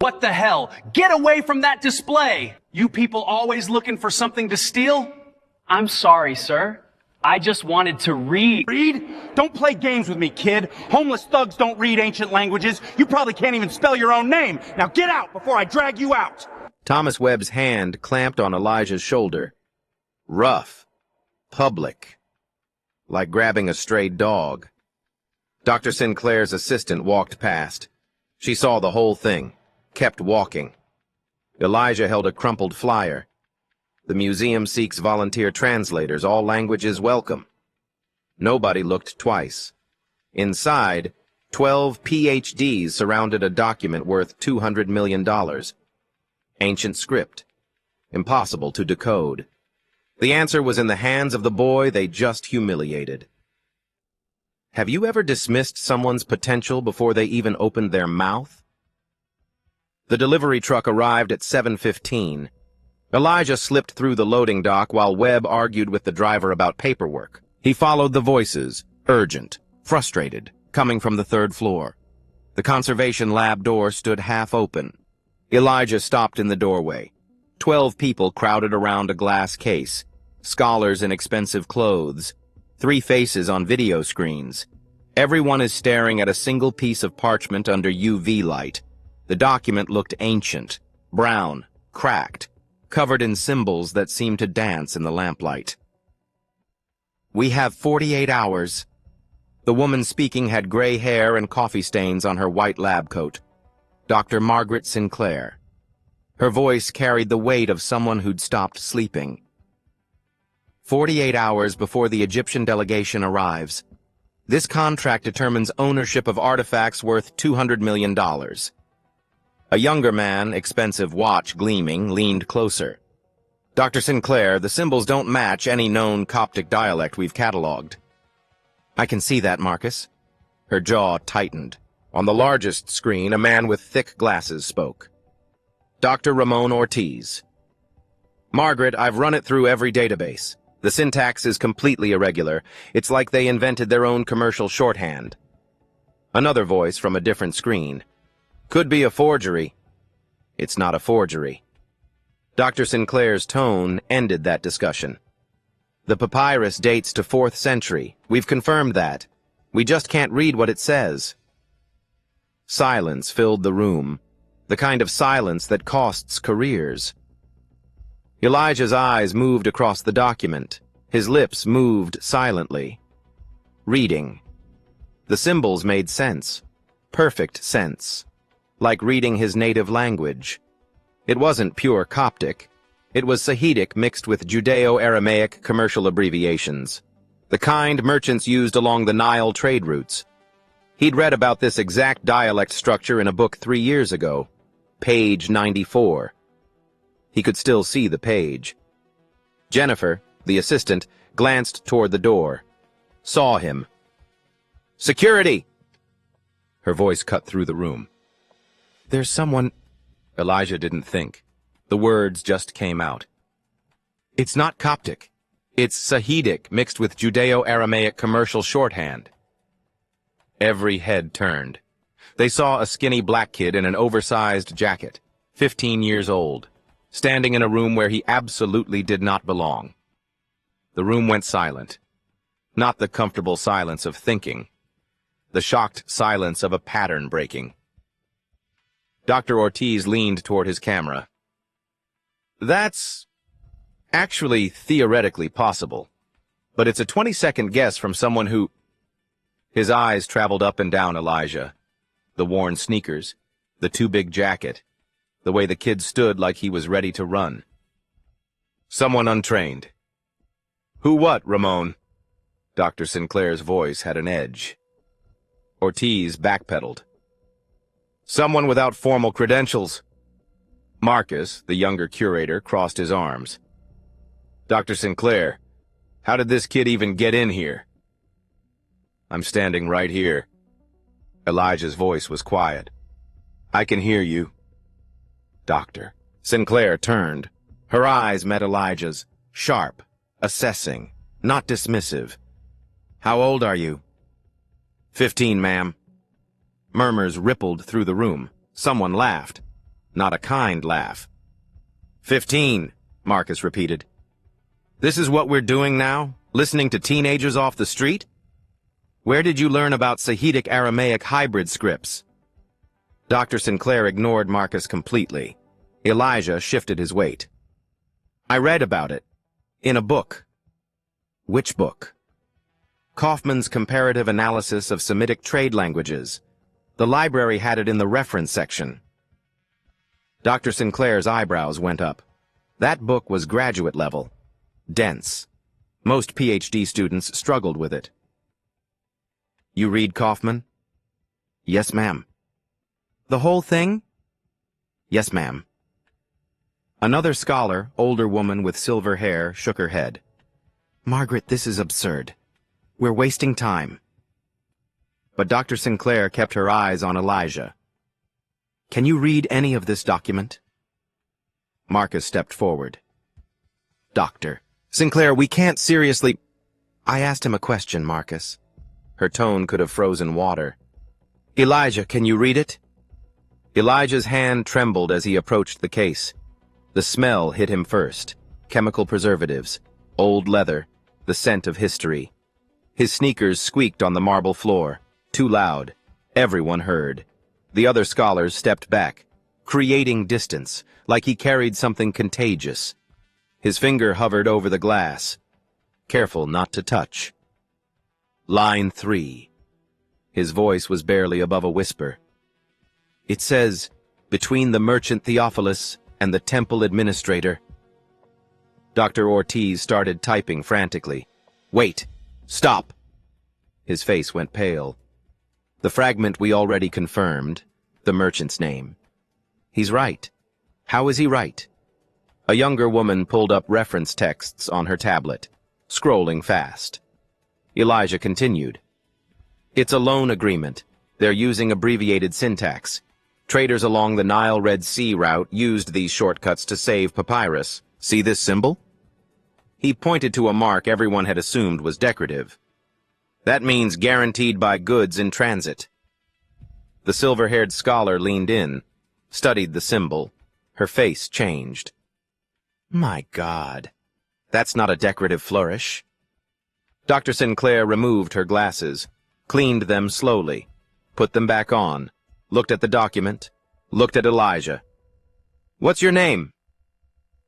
What the hell? Get away from that display! You people always looking for something to steal? I'm sorry, sir. I just wanted to read. Read? Don't play games with me, kid. Homeless thugs don't read ancient languages. You probably can't even spell your own name. Now get out before I drag you out! Thomas Webb's hand clamped on Elijah's shoulder. Rough. Public. Like grabbing a strayed dog. Dr. Sinclair's assistant walked past. She saw the whole thing, kept walking. Elijah held a crumpled flyer. The museum seeks volunteer translators, all languages welcome. Nobody looked twice. Inside, 12 PhDs surrounded a document worth $200 million. Ancient script. Impossible to decode. The answer was in the hands of the boy they just humiliated. Have you ever dismissed someone's potential before they even opened their mouth? The delivery truck arrived at 7:15. Elijah slipped through the loading dock while Webb argued with the driver about paperwork. He followed the voices, urgent, frustrated, coming from the third floor. The conservation lab door stood half open. Elijah stopped in the doorway. 12 people crowded around a glass case, scholars in expensive clothes, 3 faces on video screens. Everyone is staring at a single piece of parchment under UV light. The document looked ancient, brown, cracked, covered in symbols that seemed to dance in the lamplight. "We have 48 hours. The woman speaking had gray hair and coffee stains on her white lab coat. Dr. Margaret Sinclair. Her voice carried the weight of someone who'd stopped sleeping. 48 hours before the Egyptian delegation arrives. This contract determines ownership of artifacts worth $200 million. A younger man, expensive watch gleaming, leaned closer. Dr. Sinclair, the symbols don't match any known Coptic dialect we've cataloged. I can see that, Marcus. Her jaw tightened. On the largest screen, a man with thick glasses spoke. Dr. Ramon Ortiz. Margaret, I've run it through every database. The syntax is completely irregular. It's like they invented their own commercial shorthand. Another voice from a different screen. Could be a forgery. It's not a forgery. Dr. Sinclair's tone ended that discussion. The papyrus dates to 4th century. We've confirmed that. We just can't read what it says. Silence filled the room, the kind of silence that costs careers. Elijah's eyes moved across the document. His lips moved silently. Reading. The symbols made sense. Perfect sense. Like reading his native language. It wasn't pure Coptic. It was Sahidic mixed with Judeo-Aramaic commercial abbreviations, the kind merchants used along the Nile trade routes. He'd read about this exact dialect structure in a book 3 years ago, page 94. He could still see the page. Jennifer, the assistant, glanced toward the door, saw him. "Security!" Her voice cut through the room. "There's someone—" Elijah didn't think. The words just came out. "It's not Coptic. It's Sahidic mixed with Judeo-Aramaic commercial shorthand." Every head turned. They saw a skinny black kid in an oversized jacket, 15 years old, standing in a room where he absolutely did not belong. The room went silent. Not the comfortable silence of thinking. The shocked silence of a pattern breaking. Dr. Ortiz leaned toward his camera. "That's actually theoretically possible, but it's a 20-second guess from someone who—" His eyes traveled up and down Elijah. The worn sneakers, the too big jacket, the way the kid stood like he was ready to run. "Someone untrained." "Who what, Ramon?" Dr. Sinclair's voice had an edge. Ortiz backpedaled. "Someone without formal credentials." Marcus, the younger curator, crossed his arms. "Dr. Sinclair, how did this kid even get in here?" "I'm standing right here." Elijah's voice was quiet. "I can hear you." "Doctor." Sinclair turned. Her eyes met Elijah's, sharp, assessing, not dismissive. "How old are you?" 15, ma'am." Murmurs rippled through the room. Someone laughed. not a kind laugh. 15, Marcus repeated. This is what we're doing now? Listening to teenagers off the street? Where did you learn about Sahidic Aramaic hybrid scripts? Dr. Sinclair ignored Marcus completely. Elijah shifted his weight. I read about it. In a book. Which book? Kaufman's Comparative Analysis of Semitic Trade Languages. The library had it in the reference section. Dr. Sinclair's eyebrows went up. That book was graduate level. Dense. Most PhD students struggled with it. You read Kaufman? Yes, ma'am. The whole thing? Yes, ma'am. Another scholar, older woman with silver hair, shook her head. Margaret, this is absurd. We're wasting time. But Dr. Sinclair kept her eyes on Elijah. Can you read any of this document? Marcus stepped forward. Doctor. Sinclair, we can't seriously... I asked him a question, Marcus. Her tone could have frozen water. Elijah, can you read it? Elijah's hand trembled as he approached the case. The smell hit him first. Chemical preservatives, old leather, the scent of history. His sneakers squeaked on the marble floor. Too loud. Everyone heard. The other scholars stepped back, creating distance, like he carried something contagious. His finger hovered over the glass. Careful not to touch. Line 3. His voice was barely above a whisper. It says, between the merchant Theophilus and the temple administrator. Dr. Ortiz started typing frantically. Wait! Stop! His face went pale. The fragment we already confirmed, the merchant's name. He's right. How is he right? A younger woman pulled up reference texts on her tablet, scrolling fast. Elijah continued. It's a loan agreement. They're using abbreviated syntax. Traders along the Nile Red Sea route used these shortcuts to save papyrus. See this symbol? He pointed to a mark everyone had assumed was decorative. That means guaranteed by goods in transit. The silver-haired scholar leaned in, studied the symbol. Her face changed. My God, that's not a decorative flourish. Dr. Sinclair removed her glasses, cleaned them slowly, put them back on, looked at the document, looked at Elijah. What's your name?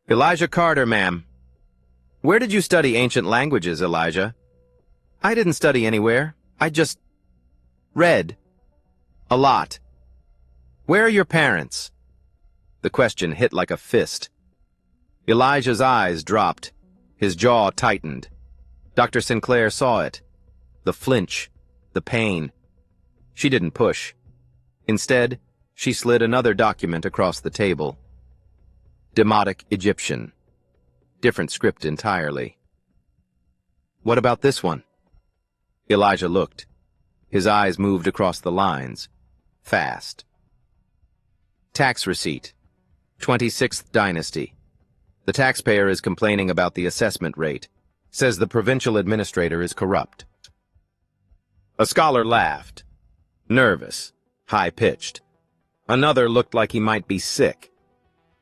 Elijah Carter, ma'am. Where did you study ancient languages, Elijah? I didn't study anywhere. I just read. A lot. Where are your parents? The question hit like a fist. Elijah's eyes dropped. His jaw tightened. Dr. Sinclair saw it. The flinch. The pain. She didn't push. Instead, she slid another document across the table. Demotic Egyptian. Different script entirely. What about this one? Elijah looked. His eyes moved across the lines. Fast. Tax receipt. 26th Dynasty. The taxpayer is complaining about the assessment rate. Says the provincial administrator is corrupt. A scholar laughed. Nervous. High-pitched. Another looked like he might be sick.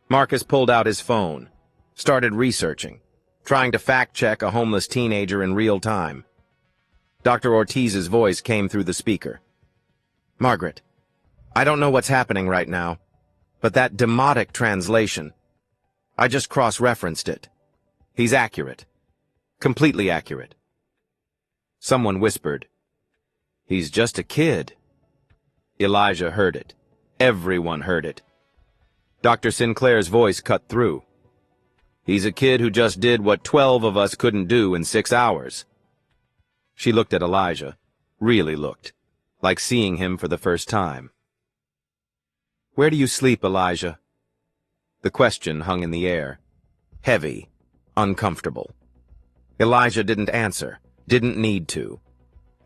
Marcus pulled out his phone. Started researching. Trying to fact-check a homeless teenager in real time. Dr. Ortiz's voice came through the speaker. Margaret, I don't know what's happening right now, but that demotic translation, I just cross-referenced it. He's accurate. Completely accurate. Someone whispered, He's just a kid. Elijah heard it. Everyone heard it. Dr. Sinclair's voice cut through. He's a kid who just did what 12 of us couldn't do in 6 hours. She looked at Elijah, really looked, like seeing him for the first time. Where do you sleep, Elijah? The question hung in the air. Heavy, uncomfortable. Elijah didn't answer, didn't need to.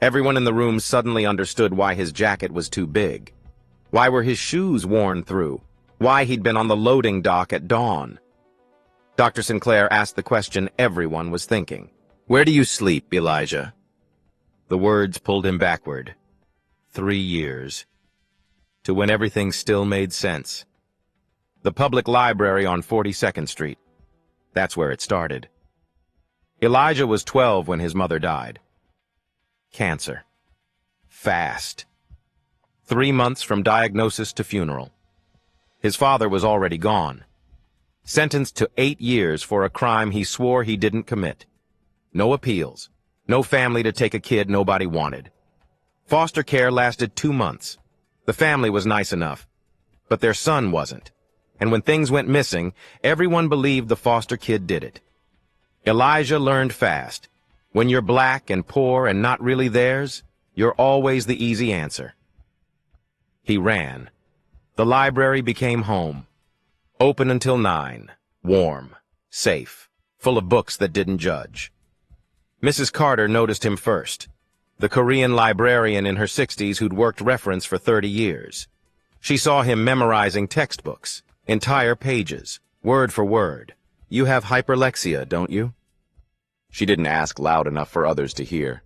Everyone in the room suddenly understood why his jacket was too big. Why were his shoes worn through? Why he'd been on the loading dock at dawn. Dr. Sinclair asked the question everyone was thinking. Where do you sleep, Elijah? The words pulled him backward. 3 years. To when everything still made sense. The public library on 42nd Street. That's where it started. Elijah was 12 when his mother died. Cancer. Fast. 3 months from diagnosis to funeral. His father was already gone. Sentenced to 8 years for a crime he swore he didn't commit. No appeals. No family to take a kid nobody wanted. Foster care lasted 2 months. The family was nice enough, but their son wasn't. And when things went missing, everyone believed the foster kid did it. Elijah learned fast. When you're black and poor and not really theirs, you're always the easy answer. He ran. The library became home. Open until 9. Warm. Safe. Full of books that didn't judge. Mrs. Carter noticed him first. The Korean librarian in her 60s who'd worked reference for 30 years. She saw him memorizing textbooks, entire pages, word for word. You have hyperlexia, don't you? She didn't ask loud enough for others to hear.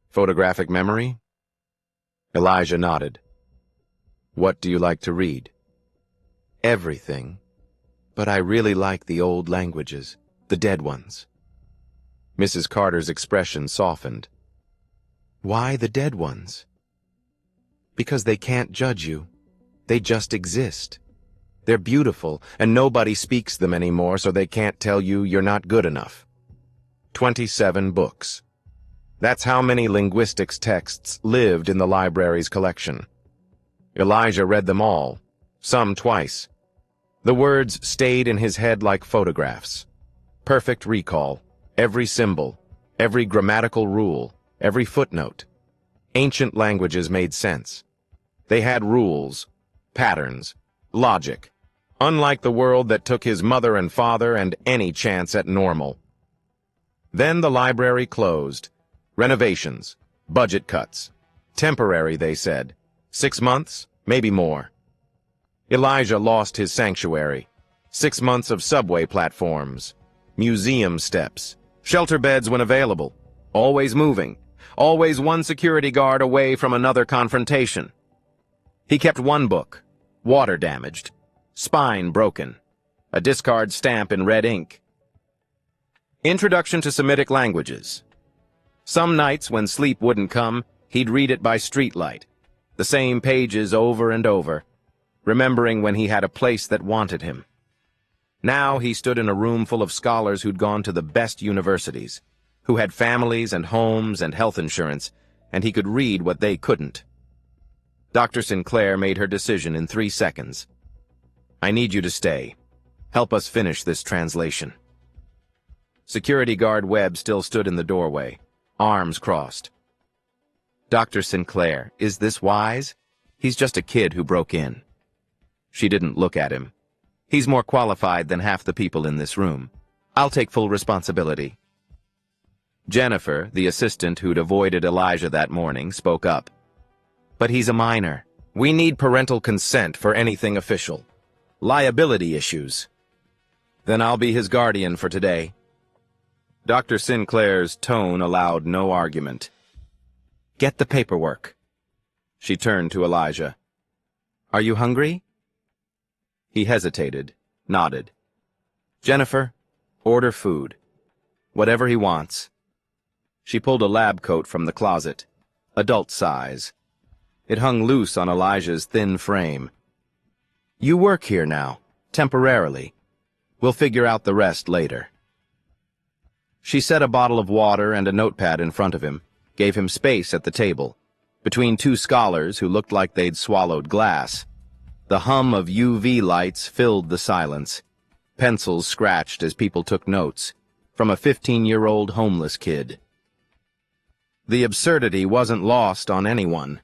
Photographic memory? Elijah nodded. What do you like to read? Everything. But I really like the old languages, the dead ones. Mrs. Carter's expression softened. Why the dead ones? Because they can't judge you. They just exist. They're beautiful, and nobody speaks them anymore, so they can't tell you you're not good enough. 27 books. That's how many linguistics texts lived in the library's collection. Elijah read them all, some twice. The words stayed in his head like photographs. Perfect recall, every symbol, every grammatical rule, every footnote. Ancient languages made sense. They had rules, patterns, logic, unlike the world that took his mother and father and any chance at normal. Then the library closed. Renovations, budget cuts. Temporary, they said. 6 months, maybe more. Elijah lost his sanctuary. 6 months of subway platforms, museum steps, shelter beds when available, always moving, always one security guard away from another confrontation. He kept one book, water damaged, spine broken, a discard stamp in red ink. Introduction to Semitic Languages. Some nights when sleep wouldn't come, he'd read it by streetlight, the same pages over and over, remembering when he had a place that wanted him. Now he stood in a room full of scholars who'd gone to the best universities, who had families and homes and health insurance, and he could read what they couldn't. Dr. Sinclair made her decision in 3 seconds. I need you to stay. Help us finish this translation. Security guard Webb still stood in the doorway, arms crossed. Dr. Sinclair, is this wise? He's just a kid who broke in. She didn't look at him. He's more qualified than half the people in this room. I'll take full responsibility. Jennifer, the assistant who'd avoided Elijah that morning, spoke up. But he's a minor. We need parental consent for anything official. Liability issues. Then I'll be his guardian for today. Dr. Sinclair's tone allowed no argument. Get the paperwork. She turned to Elijah. Are you hungry? He hesitated, nodded. Jennifer, order food. Whatever he wants. She pulled a lab coat from the closet, adult size. It hung loose on Elijah's thin frame. You work here now, temporarily. We'll figure out the rest later. She set a bottle of water and a notepad in front of him, gave him space at the table, between two scholars who looked like they'd swallowed glass. The hum of UV lights filled the silence. Pencils scratched as people took notes, from a 15-year-old homeless kid. The absurdity wasn't lost on anyone.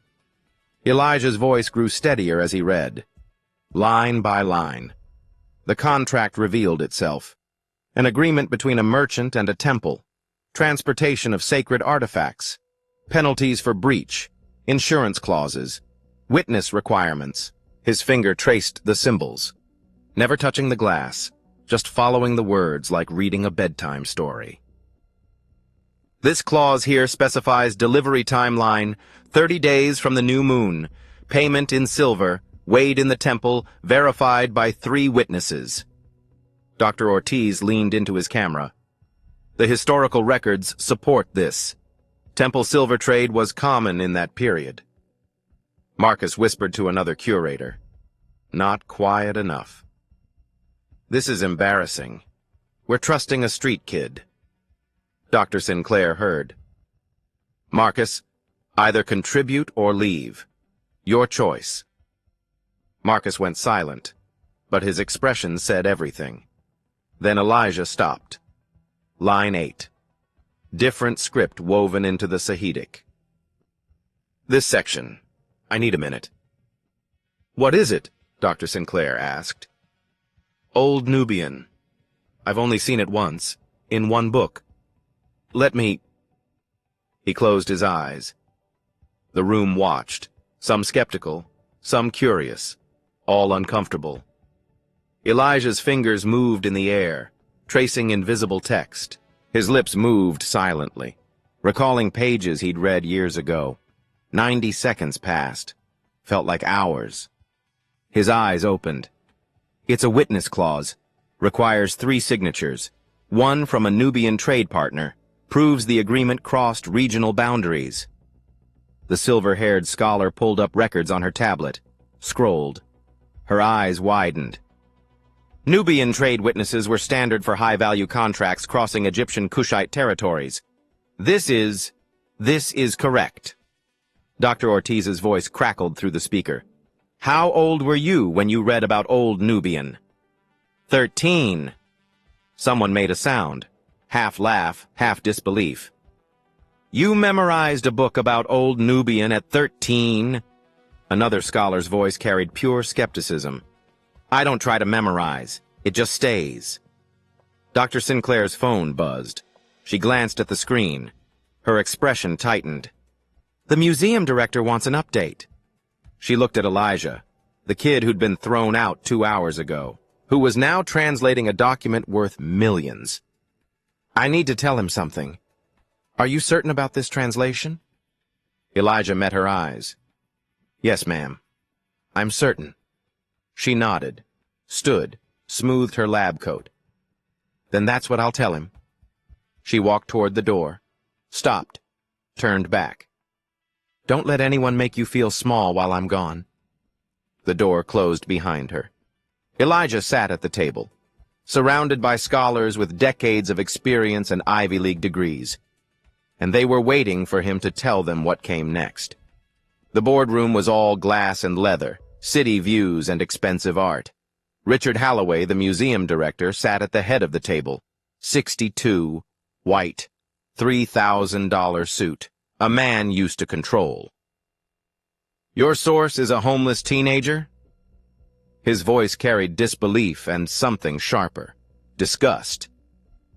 Elijah's voice grew steadier as he read, line by line. The contract revealed itself. An agreement between a merchant and a temple, transportation of sacred artifacts, penalties for breach, insurance clauses, witness requirements. His finger traced the symbols. Never touching the glass, just following the words like reading a bedtime story. This clause here specifies delivery timeline, 30 days from the new moon, payment in silver, weighed in the temple, verified by 3 witnesses. Dr. Ortiz leaned into his camera. The historical records support this. Temple silver trade was common in that period. Marcus whispered to another curator. Not quiet enough. This is embarrassing. We're trusting a street kid. Dr. Sinclair heard. Marcus, either contribute or leave. Your choice. Marcus went silent, but his expression said everything. Then Elijah stopped. Line 8. Different script woven into the Sahidic. This section. I need a minute. What is it? Dr. Sinclair asked. Old Nubian. I've only seen it once, in one book. Let me... He closed his eyes. The room watched, some skeptical, some curious, all uncomfortable. Elijah's fingers moved in the air, tracing invisible text. His lips moved silently, recalling pages he'd read years ago. 90 seconds passed. Felt like hours. His eyes opened. It's a witness clause. Requires 3 signatures. 1 from a Nubian trade partner. Proves the agreement crossed regional boundaries. The silver-haired scholar pulled up records on her tablet, scrolled. Her eyes widened. Nubian trade witnesses were standard for high-value contracts crossing Egyptian Kushite territories. This is correct. Dr. Ortiz's voice crackled through the speaker. How old were you when you read about old Nubian? 13. Someone made a sound, half laugh, half disbelief. You memorized a book about old Nubian at 13. Another scholar's voice carried pure skepticism. I don't try to memorize. It just stays. Dr. Sinclair's phone buzzed. She glanced at the screen. Her expression tightened. The museum director wants an update. She looked at Elijah, the kid who'd been thrown out 2 hours ago, who was now translating a document worth millions. I need to tell him something. Are you certain about this translation? Elijah met her eyes. Yes, ma'am. I'm certain. She nodded, stood, smoothed her lab coat. Then that's what I'll tell him. She walked toward the door, stopped, turned back. Don't let anyone make you feel small while I'm gone. The door closed behind her. Elijah sat at the table, surrounded by scholars with decades of experience and Ivy League degrees, and they were waiting for him to tell them what came next. The boardroom was all glass and leather, city views and expensive art. Richard Halloway, the museum director, sat at the head of the table, 62, white, $3,000 suit, a man used to control. Your source is a homeless teenager? His voice carried disbelief and something sharper, disgust.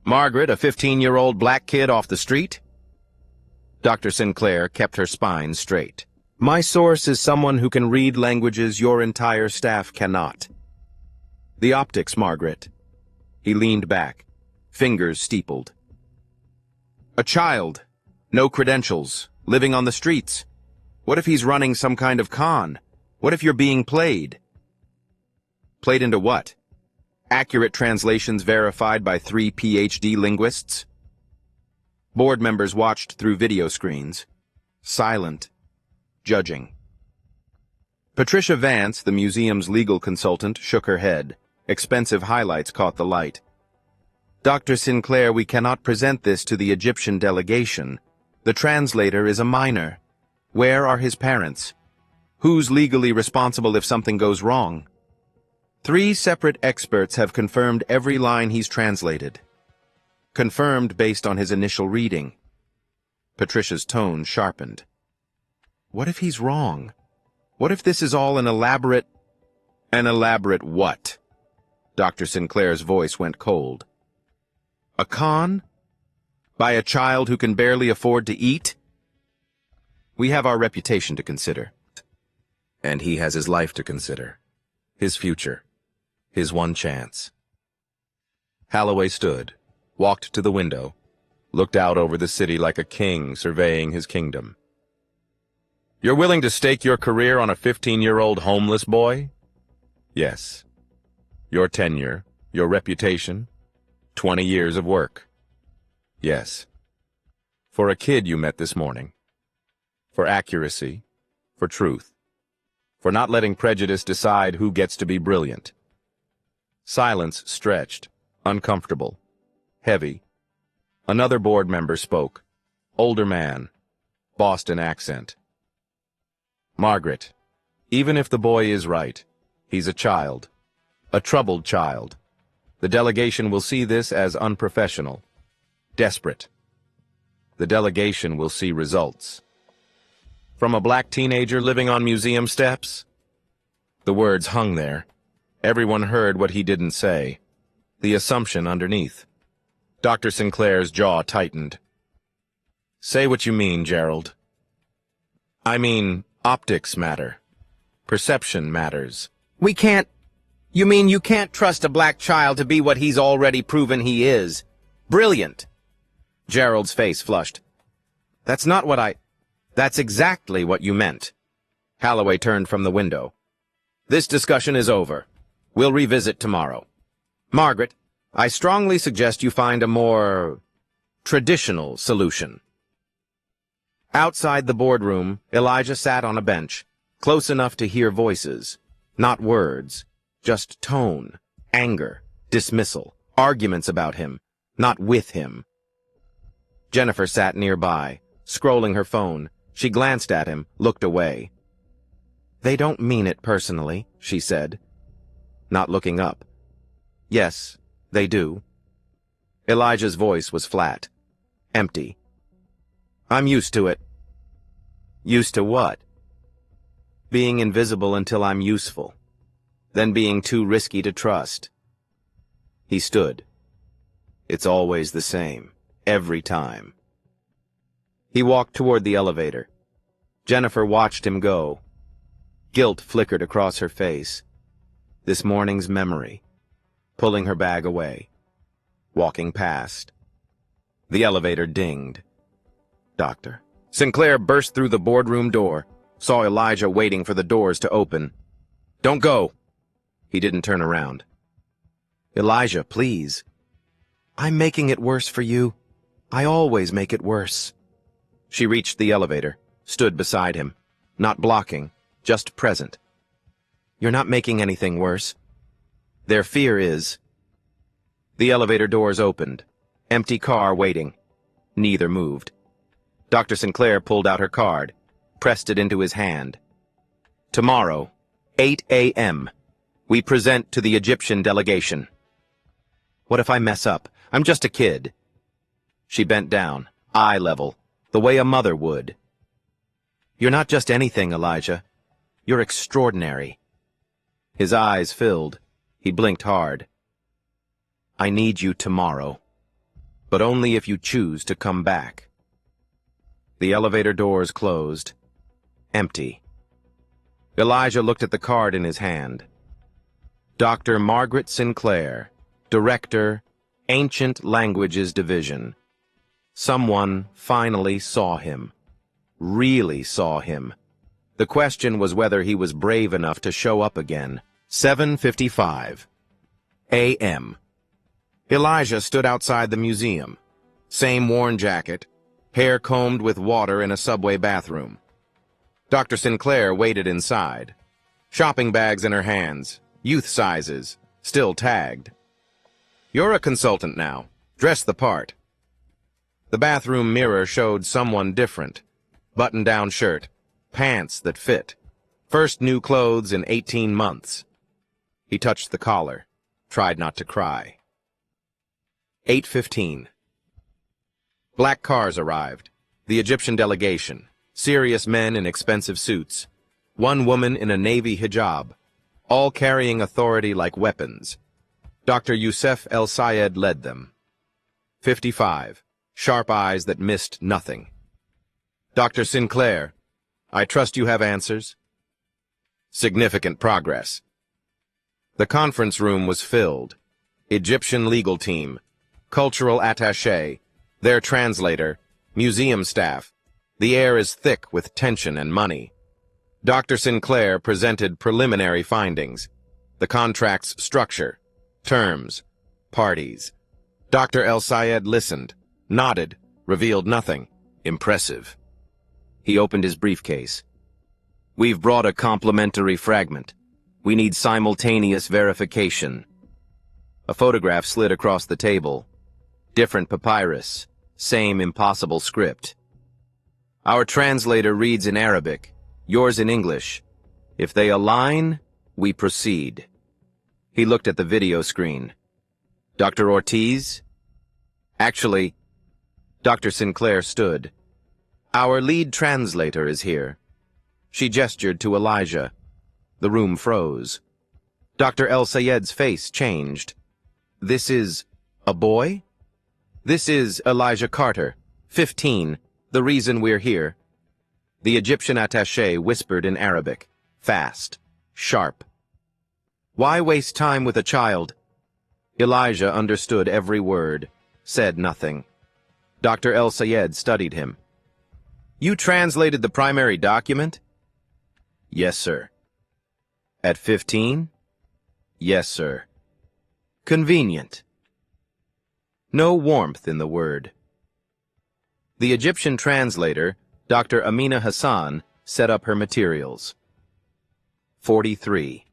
Margaret, a 15-year-old black kid off the street? Dr. Sinclair kept her spine straight. My source is someone who can read languages your entire staff cannot. The optics, Margaret. He leaned back, fingers steepled. A child, no credentials, living on the streets. What if he's running some kind of con? What if you're being played? Played into what? Accurate translations verified by 3 PhD linguists? Board members watched through video screens, silent, judging. Patricia Vance, the museum's legal consultant, shook her head. Expensive highlights caught the light. Dr. Sinclair, we cannot present this to the Egyptian delegation. The translator is a minor. Where are his parents? Who's legally responsible if something goes wrong? 3 separate experts have confirmed every line he's translated. Confirmed based on his initial reading. Patricia's tone sharpened. What if he's wrong? What if this is all an elaborate... An elaborate what? Dr. Sinclair's voice went cold. A con? By a child who can barely afford to eat? We have our reputation to consider. And he has his life to consider. His future. His one chance. Halloway stood, walked to the window, looked out over the city like a king surveying his kingdom. You're willing to stake your career on a 15-year-old homeless boy? Yes. Your tenure, your reputation, 20 years of work. Yes. For a kid you met this morning. For accuracy, for truth. For not letting prejudice decide who gets to be brilliant. Silence stretched, uncomfortable, heavy. Another board member spoke. Older man, Boston accent. Margaret, even if the boy is right, he's a child. A troubled child. The delegation will see this as unprofessional. Desperate. The delegation will see results. From a black teenager living on museum steps? The words hung there. Everyone heard what he didn't say. The assumption underneath. Dr. Sinclair's jaw tightened. Say what you mean, Gerald. I mean, optics matter. Perception matters. We can't... You mean you can't trust a black child to be what he's already proven he is? Brilliant. Gerald's face flushed. That's not what I... That's exactly what you meant. Holloway turned from the window. This discussion is over. We'll revisit tomorrow. Margaret, I strongly suggest you find a more traditional solution. Outside the boardroom, Elijah sat on a bench, close enough to hear voices, not words, just tone, anger, dismissal, arguments about him, not with him. Jennifer sat nearby, scrolling her phone. She glanced at him, looked away. They don't mean it personally, she said, not looking up. Yes, they do. Elijah's voice was flat, empty. I'm used to it. Used to what? Being invisible until I'm useful, then being too risky to trust. He stood. It's always the same, every time. He walked toward the elevator. Jennifer watched him go. Guilt flickered across her face. This morning's memory. Pulling her bag away. Walking past. The elevator dinged. Doctor. Sinclair burst through the boardroom door, saw Elijah waiting for the doors to open. Don't go. He didn't turn around. Elijah, please. I'm making it worse for you. I always make it worse. She reached the elevator, stood beside him, not blocking, just present. You're not making anything worse. Their fear is... The elevator doors opened. Empty car waiting. Neither moved. Dr. Sinclair pulled out her card, pressed it into his hand. Tomorrow, 8 a.m., we present to the Egyptian delegation. What if I mess up? I'm just a kid. She bent down, eye level, the way a mother would. You're not just anything, Elijah. You're extraordinary. His eyes filled. He blinked hard. I need you tomorrow, but only if you choose to come back. The elevator doors closed. Empty. Elijah looked at the card in his hand. Dr. Margaret Sinclair, Director, Ancient Languages Division. Someone finally saw him. Really saw him. The question was whether he was brave enough to show up again. 7:55 a.m. Elijah stood outside the museum. Same worn jacket, hair combed with water in a subway bathroom. Dr. Sinclair waited inside. Shopping bags in her hands, youth sizes, still tagged. You're a consultant now. Dress the part. The bathroom mirror showed someone different. Button-down shirt, pants that fit. First new clothes in 18 months. He touched the collar, tried not to cry. 8:15. Black cars arrived. The Egyptian delegation. Serious men in expensive suits. One woman in a navy hijab. All carrying authority like weapons. Dr. Youssef El Sayed led them. 55. Sharp eyes that missed nothing. Dr. Sinclair, I trust you have answers? Significant progress. The conference room was filled. Egyptian legal team, cultural attaché, their translator, museum staff. The air is thick with tension and money. Dr. Sinclair presented preliminary findings. The contract's structure, terms, parties. Dr. El-Sayed listened, nodded, revealed nothing. Impressive. He opened his briefcase. We've brought a complementary fragment. We need simultaneous verification. A photograph slid across the table. Different papyrus. Same impossible script. Our translator reads in Arabic, yours in English. If they align, we proceed. He looked at the video screen. Dr. Ortiz? Actually, Dr. Sinclair stood. Our lead translator is here. She gestured to Elijah. The room froze. Dr. El-Sayed's face changed. This is a boy? This is Elijah Carter, 15, the reason we're here. The Egyptian attaché whispered in Arabic, fast, sharp. Why waste time with a child? Elijah understood every word, said nothing. Dr. El-Sayed studied him. You translated the primary document? Yes, sir. At 15? Yes, sir. Convenient. No warmth in the word. The Egyptian translator, Dr. Amina Hassan, set up her materials. 43.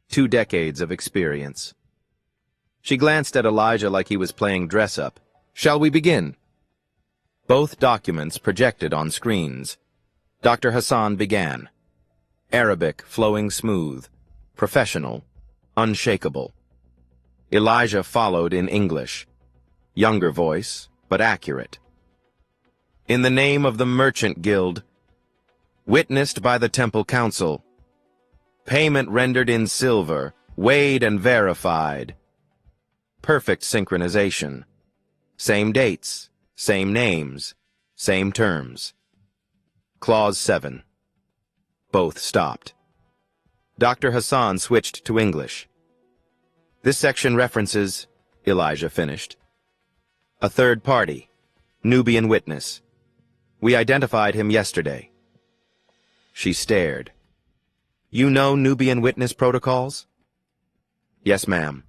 2 decades of experience. She glanced at Elijah like he was playing dress-up. Shall we begin? Both documents projected on screens. Dr. Hassan began. Arabic flowing smooth, professional, unshakable. Elijah followed in English. Younger voice, but accurate. In the name of the Merchant Guild, witnessed by the Temple Council, payment rendered in silver, weighed and verified. Perfect synchronization. Same dates, same names, same terms. Clause 7. Both stopped. Dr. Hassan switched to English. This section references, Elijah finished, a third party, Nubian witness. We identified him yesterday. She stared. You know Nubian witness protocols? Yes, ma'am.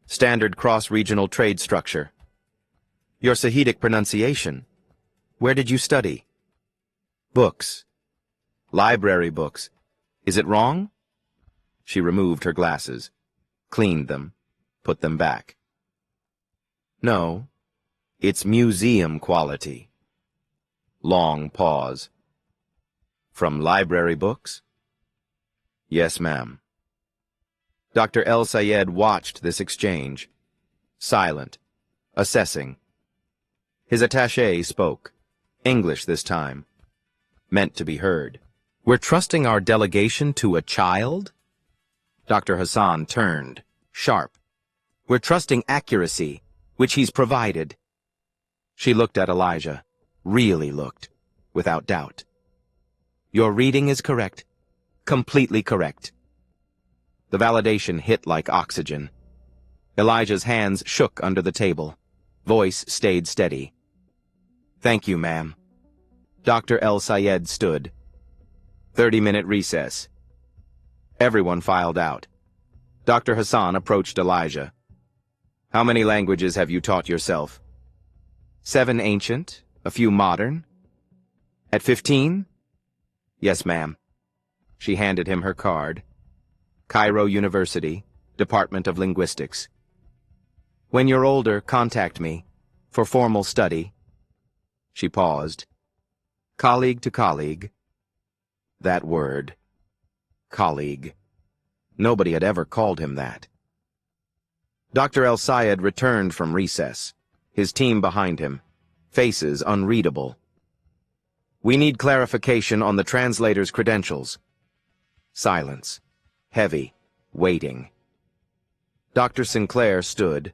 Standard cross-regional trade structure. Your Sahidic pronunciation. Where did you study? Books. Library books. Is it wrong? She removed her glasses, cleaned them, put them back. No, it's museum quality. Long pause. From library books? Yes, ma'am. Dr. El-Sayed watched this exchange, silent, assessing. His attaché spoke, English this time, meant to be heard. We're trusting our delegation to a child? Dr. Hassan turned, sharp. We're trusting accuracy, which he's provided. She looked at Elijah, really looked, without doubt. Your reading is correct, completely correct. The validation hit like oxygen. Elijah's hands shook under the table. Voice stayed steady. Thank you, ma'am. Dr. El-Sayed stood. 30-minute recess. Everyone filed out. Dr. Hassan approached Elijah. How many languages have you taught yourself? 7 ancient, a few modern. At 15? Yes, ma'am. She handed him her card. Cairo University, Department of Linguistics. When you're older, contact me, for formal study. She paused. Colleague to colleague. That word. Colleague. Nobody had ever called him that. Dr. El-Sayed returned from recess, his team behind him, faces unreadable. We need clarification on the translator's credentials. Silence. Heavy. Waiting. Dr. Sinclair stood.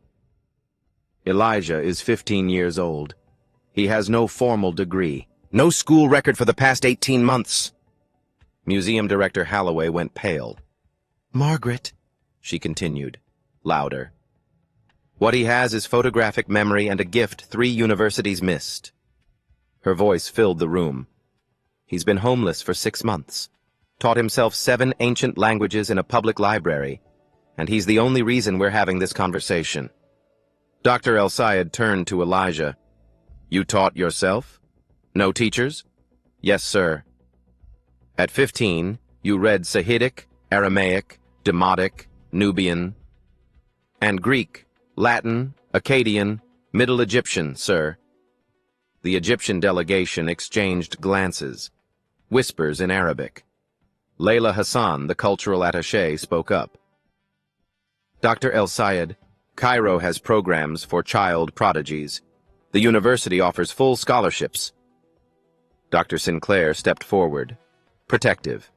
Elijah is 15 years old. He has no formal degree. No school record for the past 18 months. Museum Director Halloway went pale. Margaret, she continued, louder. What he has is photographic memory and a gift 3 universities missed. Her voice filled the room. He's been homeless for 6 months. taught himself 7 ancient languages in a public library, and he's the only reason we're having this conversation. Dr. El-Sayed turned to Elijah. You taught yourself? No teachers? Yes, sir. At 15, you read Sahidic, Aramaic, Demotic, Nubian, and Greek, Latin, Akkadian, Middle Egyptian, sir. The Egyptian delegation exchanged glances, whispers in Arabic. Layla Hassan, the cultural attaché, spoke up. Dr. El-Sayed, Cairo has programs for child prodigies. The university offers full scholarships. Dr. Sinclair stepped forward, protective.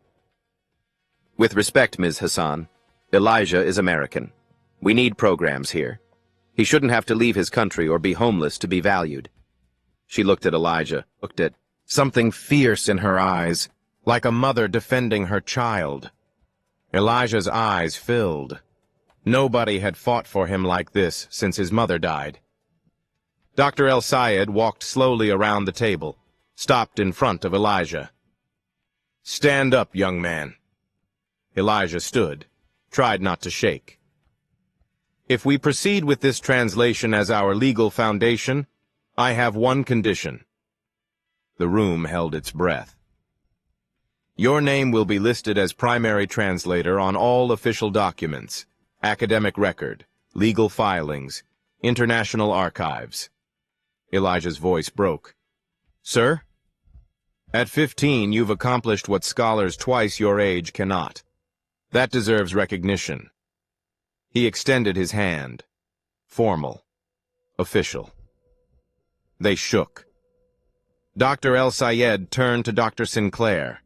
With respect, Ms. Hassan, Elijah is American. We need programs here. He shouldn't have to leave his country or be homeless to be valued. She looked at Elijah, looked at something fierce in her eyes, like a mother defending her child. Elijah's eyes filled. Nobody had fought for him like this since his mother died. Dr. El-Sayed walked slowly around the table, stopped in front of Elijah. Stand up, young man. Elijah stood, tried not to shake. If we proceed with this translation as our legal foundation, I have one condition. The room held its breath. Your name will be listed as primary translator on all official documents, academic record, legal filings, international archives. Elijah's voice broke. Sir? At 15, you've accomplished what scholars twice your age cannot. That deserves recognition. He extended his hand. Formal. Official. They shook. Dr. El-Sayed turned to Dr. Sinclair.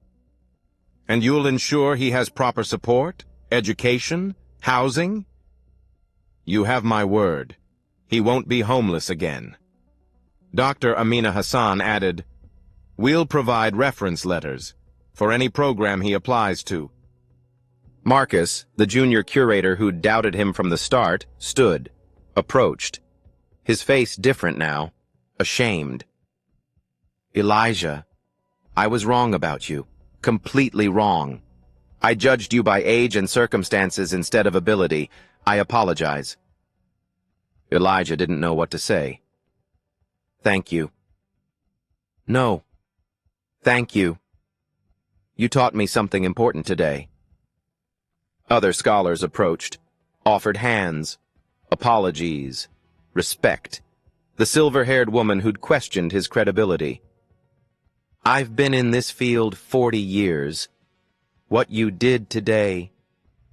And you'll ensure he has proper support, education, housing? You have my word. He won't be homeless again. Dr. Amina Hassan added, We'll provide reference letters for any program he applies to. Marcus, the junior curator who'd doubted him from the start, stood, approached. His face different now, ashamed. Elijah, I was wrong about you, completely wrong. I judged you by age and circumstances instead of ability. I apologize. Elijah didn't know what to say. Thank you. No. Thank you. You taught me something important today. Other scholars approached, offered hands, apologies, respect. The silver-haired woman who'd questioned his credibility. I've been in this field 40 years. What you did today,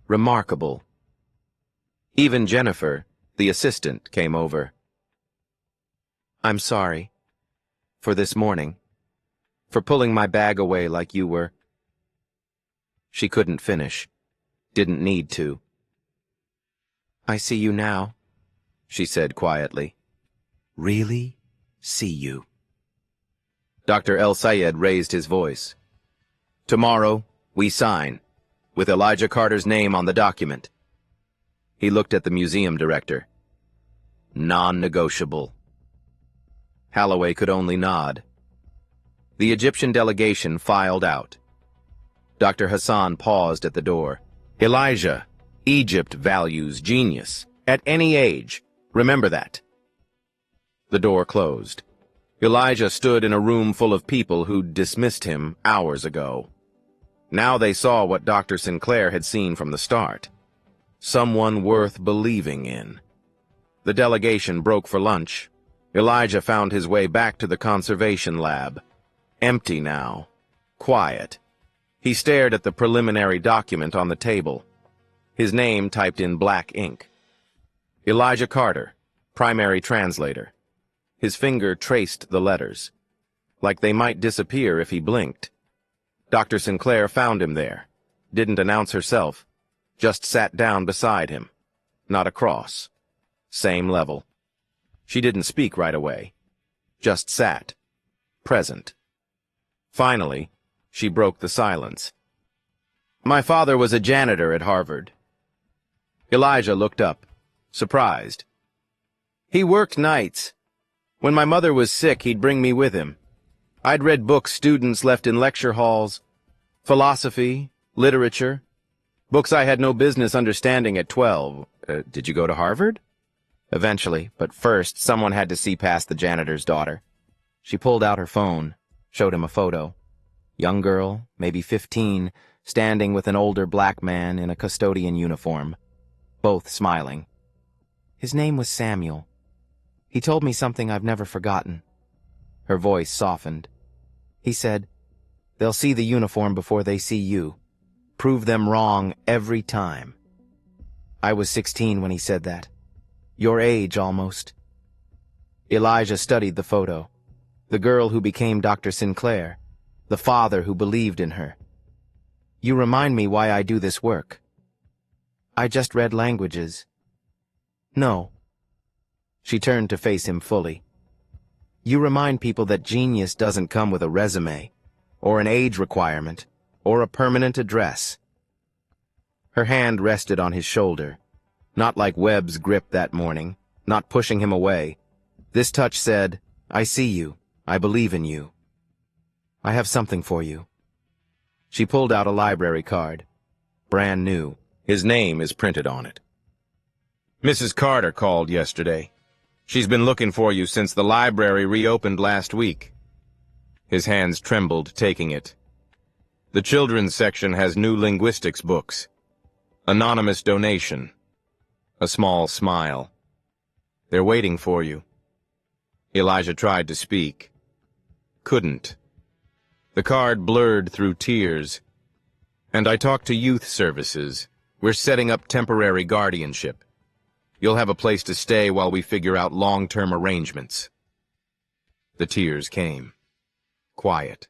remarkable. Even Jennifer, the assistant, came over. I'm sorry. For this morning. For pulling my bag away like you were. She couldn't finish. Didn't need to. I see you now, she said quietly. Really see you. Dr. El-Sayed raised his voice. Tomorrow, we sign, with Elijah Carter's name on the document. He looked at the museum director. Non-negotiable. Holloway could only nod. The Egyptian delegation filed out. Dr. Hassan paused at the door. Elijah, Egypt values genius. At any age. Remember that. The door closed. Elijah stood in a room full of people who'd dismissed him hours ago. Now they saw what Dr. Sinclair had seen from the start. Someone worth believing in. The delegation broke for lunch. Elijah found his way back to the conservation lab. Empty now. Quiet. He stared at the preliminary document on the table. His name typed in black ink. Elijah Carter, primary translator. His finger traced the letters, like they might disappear if he blinked. Dr. Sinclair found him there, didn't announce herself, just sat down beside him, not across. Same level. She didn't speak right away, just sat, present. Finally, she broke the silence. My father was a janitor at Harvard. Elijah looked up, surprised. He worked nights. When my mother was sick, he'd bring me with him. I'd read books students left in lecture halls. Philosophy, literature, books I had no business understanding at 12. Did you go to Harvard? Eventually, but first, someone had to see past the janitor's daughter. She pulled out her phone, showed him a photo. Young girl, maybe 15, standing with an older black man in a custodian uniform, both smiling. His name was Samuel. He told me something I've never forgotten. Her voice softened. He said, "They'll see the uniform before they see you. Prove them wrong every time." I was 16 when he said that. Your age, almost. Elijah studied the photo. The girl who became Dr. Sinclair. The father who believed in her. You remind me why I do this work. I just read languages. No. She turned to face him fully. You remind people that genius doesn't come with a resume, or an age requirement, or a permanent address. Her hand rested on his shoulder, not like Webb's grip that morning, not pushing him away. This touch said, I see you. I believe in you. I have something for you. She pulled out a library card. Brand new. His name is printed on it. Mrs. Carter called yesterday. She's been looking for you since the library reopened last week. His hands trembled, taking it. The children's section has new linguistics books. Anonymous donation. A small smile. They're waiting for you. Elijah tried to speak. Couldn't. The card blurred through tears. And I talked to youth services. We're setting up temporary guardianship. You'll have a place to stay while we figure out long-term arrangements. The tears came. Quiet.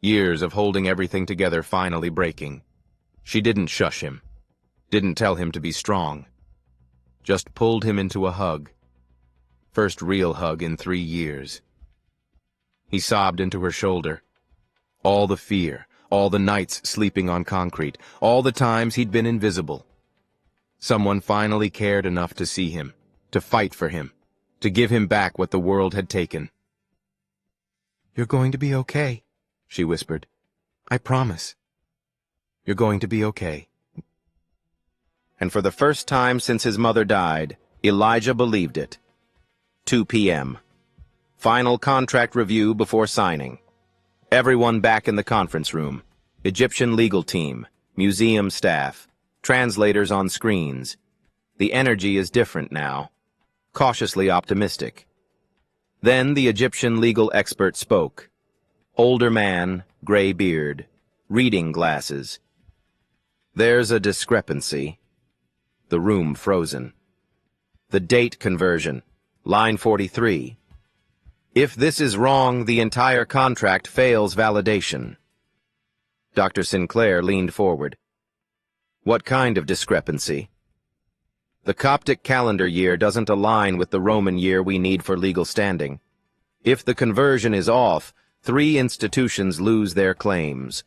Years of holding everything together finally breaking. She didn't shush him. Didn't tell him to be strong. Just pulled him into a hug. First real hug in 3 years. He sobbed into her shoulder. All the fear, all the nights sleeping on concrete, all the times he'd been invisible. Someone finally cared enough to see him, to fight for him, to give him back what the world had taken. You're going to be okay, she whispered. I promise. You're going to be okay. And for the first time since his mother died, Elijah believed it. 2 p.m. Final contract review before signing. Everyone back in the conference room. Egyptian legal team, museum staff, translators on screens. The energy is different now. Cautiously optimistic. Then the Egyptian legal expert spoke. Older man, gray beard, reading glasses. There's a discrepancy. The room frozen. The date conversion, line 43. If this is wrong, the entire contract fails validation. Dr. Sinclair leaned forward. What kind of discrepancy? The Coptic calendar year doesn't align with the Roman year we need for legal standing. If the conversion is off, 3 institutions lose their claims.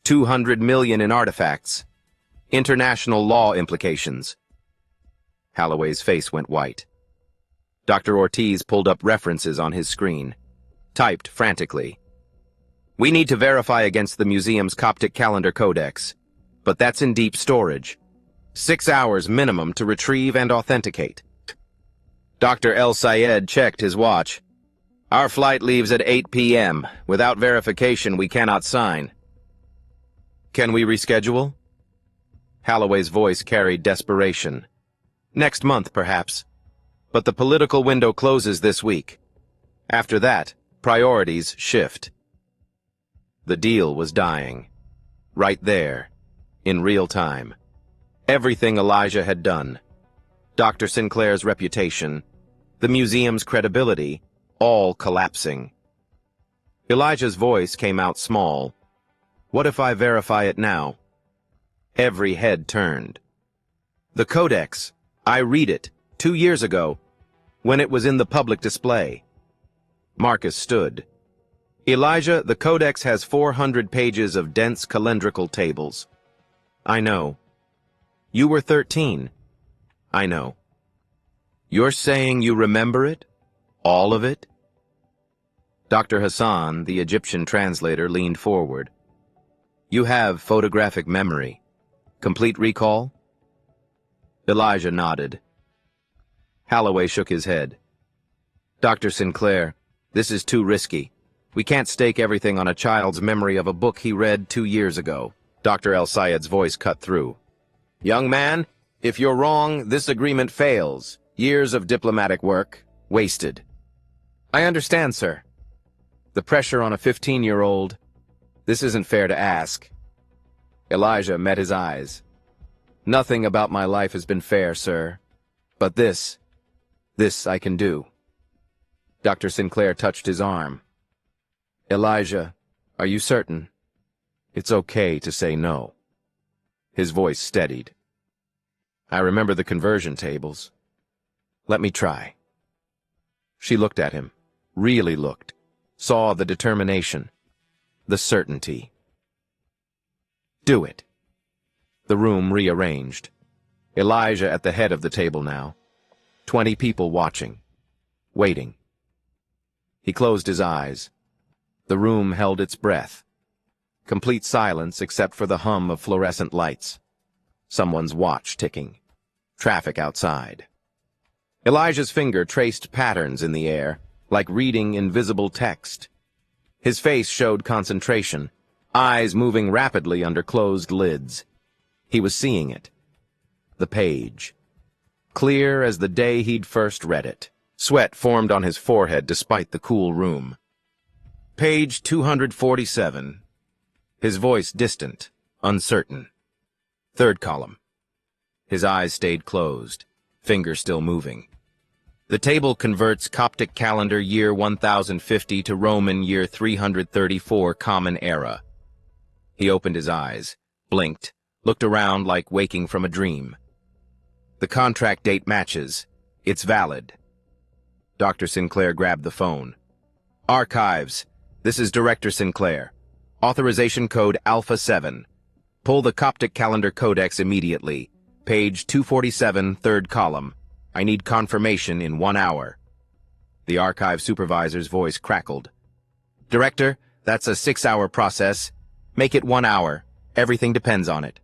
200 million in artifacts. International law implications. Holloway's face went white. Dr. Ortiz pulled up references on his screen. Typed frantically. We need to verify against the museum's Coptic calendar codex. But that's in deep storage. 6 hours minimum to retrieve and authenticate. Dr. El Sayed checked his watch. Our flight leaves at 8 p.m. Without verification, we cannot sign. Can we reschedule? Holloway's voice carried desperation. Next month, perhaps. But the political window closes this week. After that, priorities shift. The deal was dying. Right there. In real time. Everything Elijah had done. Dr. Sinclair's reputation. The museum's credibility. All collapsing. Elijah's voice came out small. What if I verify it now? Every head turned. The Codex. I read it, 2 years ago, when it was in the public display. Marcus stood. Elijah, the Codex has 400 pages of dense calendrical tables. I know. You were 13. I know. You're saying you remember it? All of it? Dr. Hassan, the Egyptian translator, leaned forward. You have photographic memory. Complete recall? Elijah nodded. Holloway shook his head. Dr. Sinclair, this is too risky. We can't stake everything on a child's memory of a book he read 2 years ago. Dr. El Sayed's voice cut through. Young man, if you're wrong, this agreement fails. Years of diplomatic work, wasted. I understand, sir. The pressure on a 15-year-old. This isn't fair to ask. Elijah met his eyes. Nothing about my life has been fair, sir. But this I can do. Dr. Sinclair touched his arm. Elijah, are you certain? It's okay to say no. His voice steadied. I remember the conversion tables. Let me try. She looked at him, really looked, saw the determination, the certainty. Do it. The room rearranged. Elijah at the head of the table now. 20 people watching, waiting. He closed his eyes. The room held its breath. Complete silence except for the hum of fluorescent lights. Someone's watch ticking. Traffic outside. Elijah's finger traced patterns in the air, like reading invisible text. His face showed concentration, eyes moving rapidly under closed lids. He was seeing it. The page. Clear as the day he'd first read it. Sweat formed on his forehead despite the cool room. Page 247. His voice distant, uncertain. Third column. His eyes stayed closed, finger still moving. The table converts Coptic calendar year 1050 to Roman year 334 Common Era. He opened his eyes, blinked, looked around like waking from a dream. The contract date matches. It's valid. Dr. Sinclair grabbed the phone. Archives. This is Director Sinclair. Authorization code Alpha 7. Pull the Coptic calendar codex immediately. Page 247, third column. I need confirmation in 1 hour. The archive supervisor's voice crackled. Director, that's a 6-hour process. Make it 1 hour. Everything depends on it.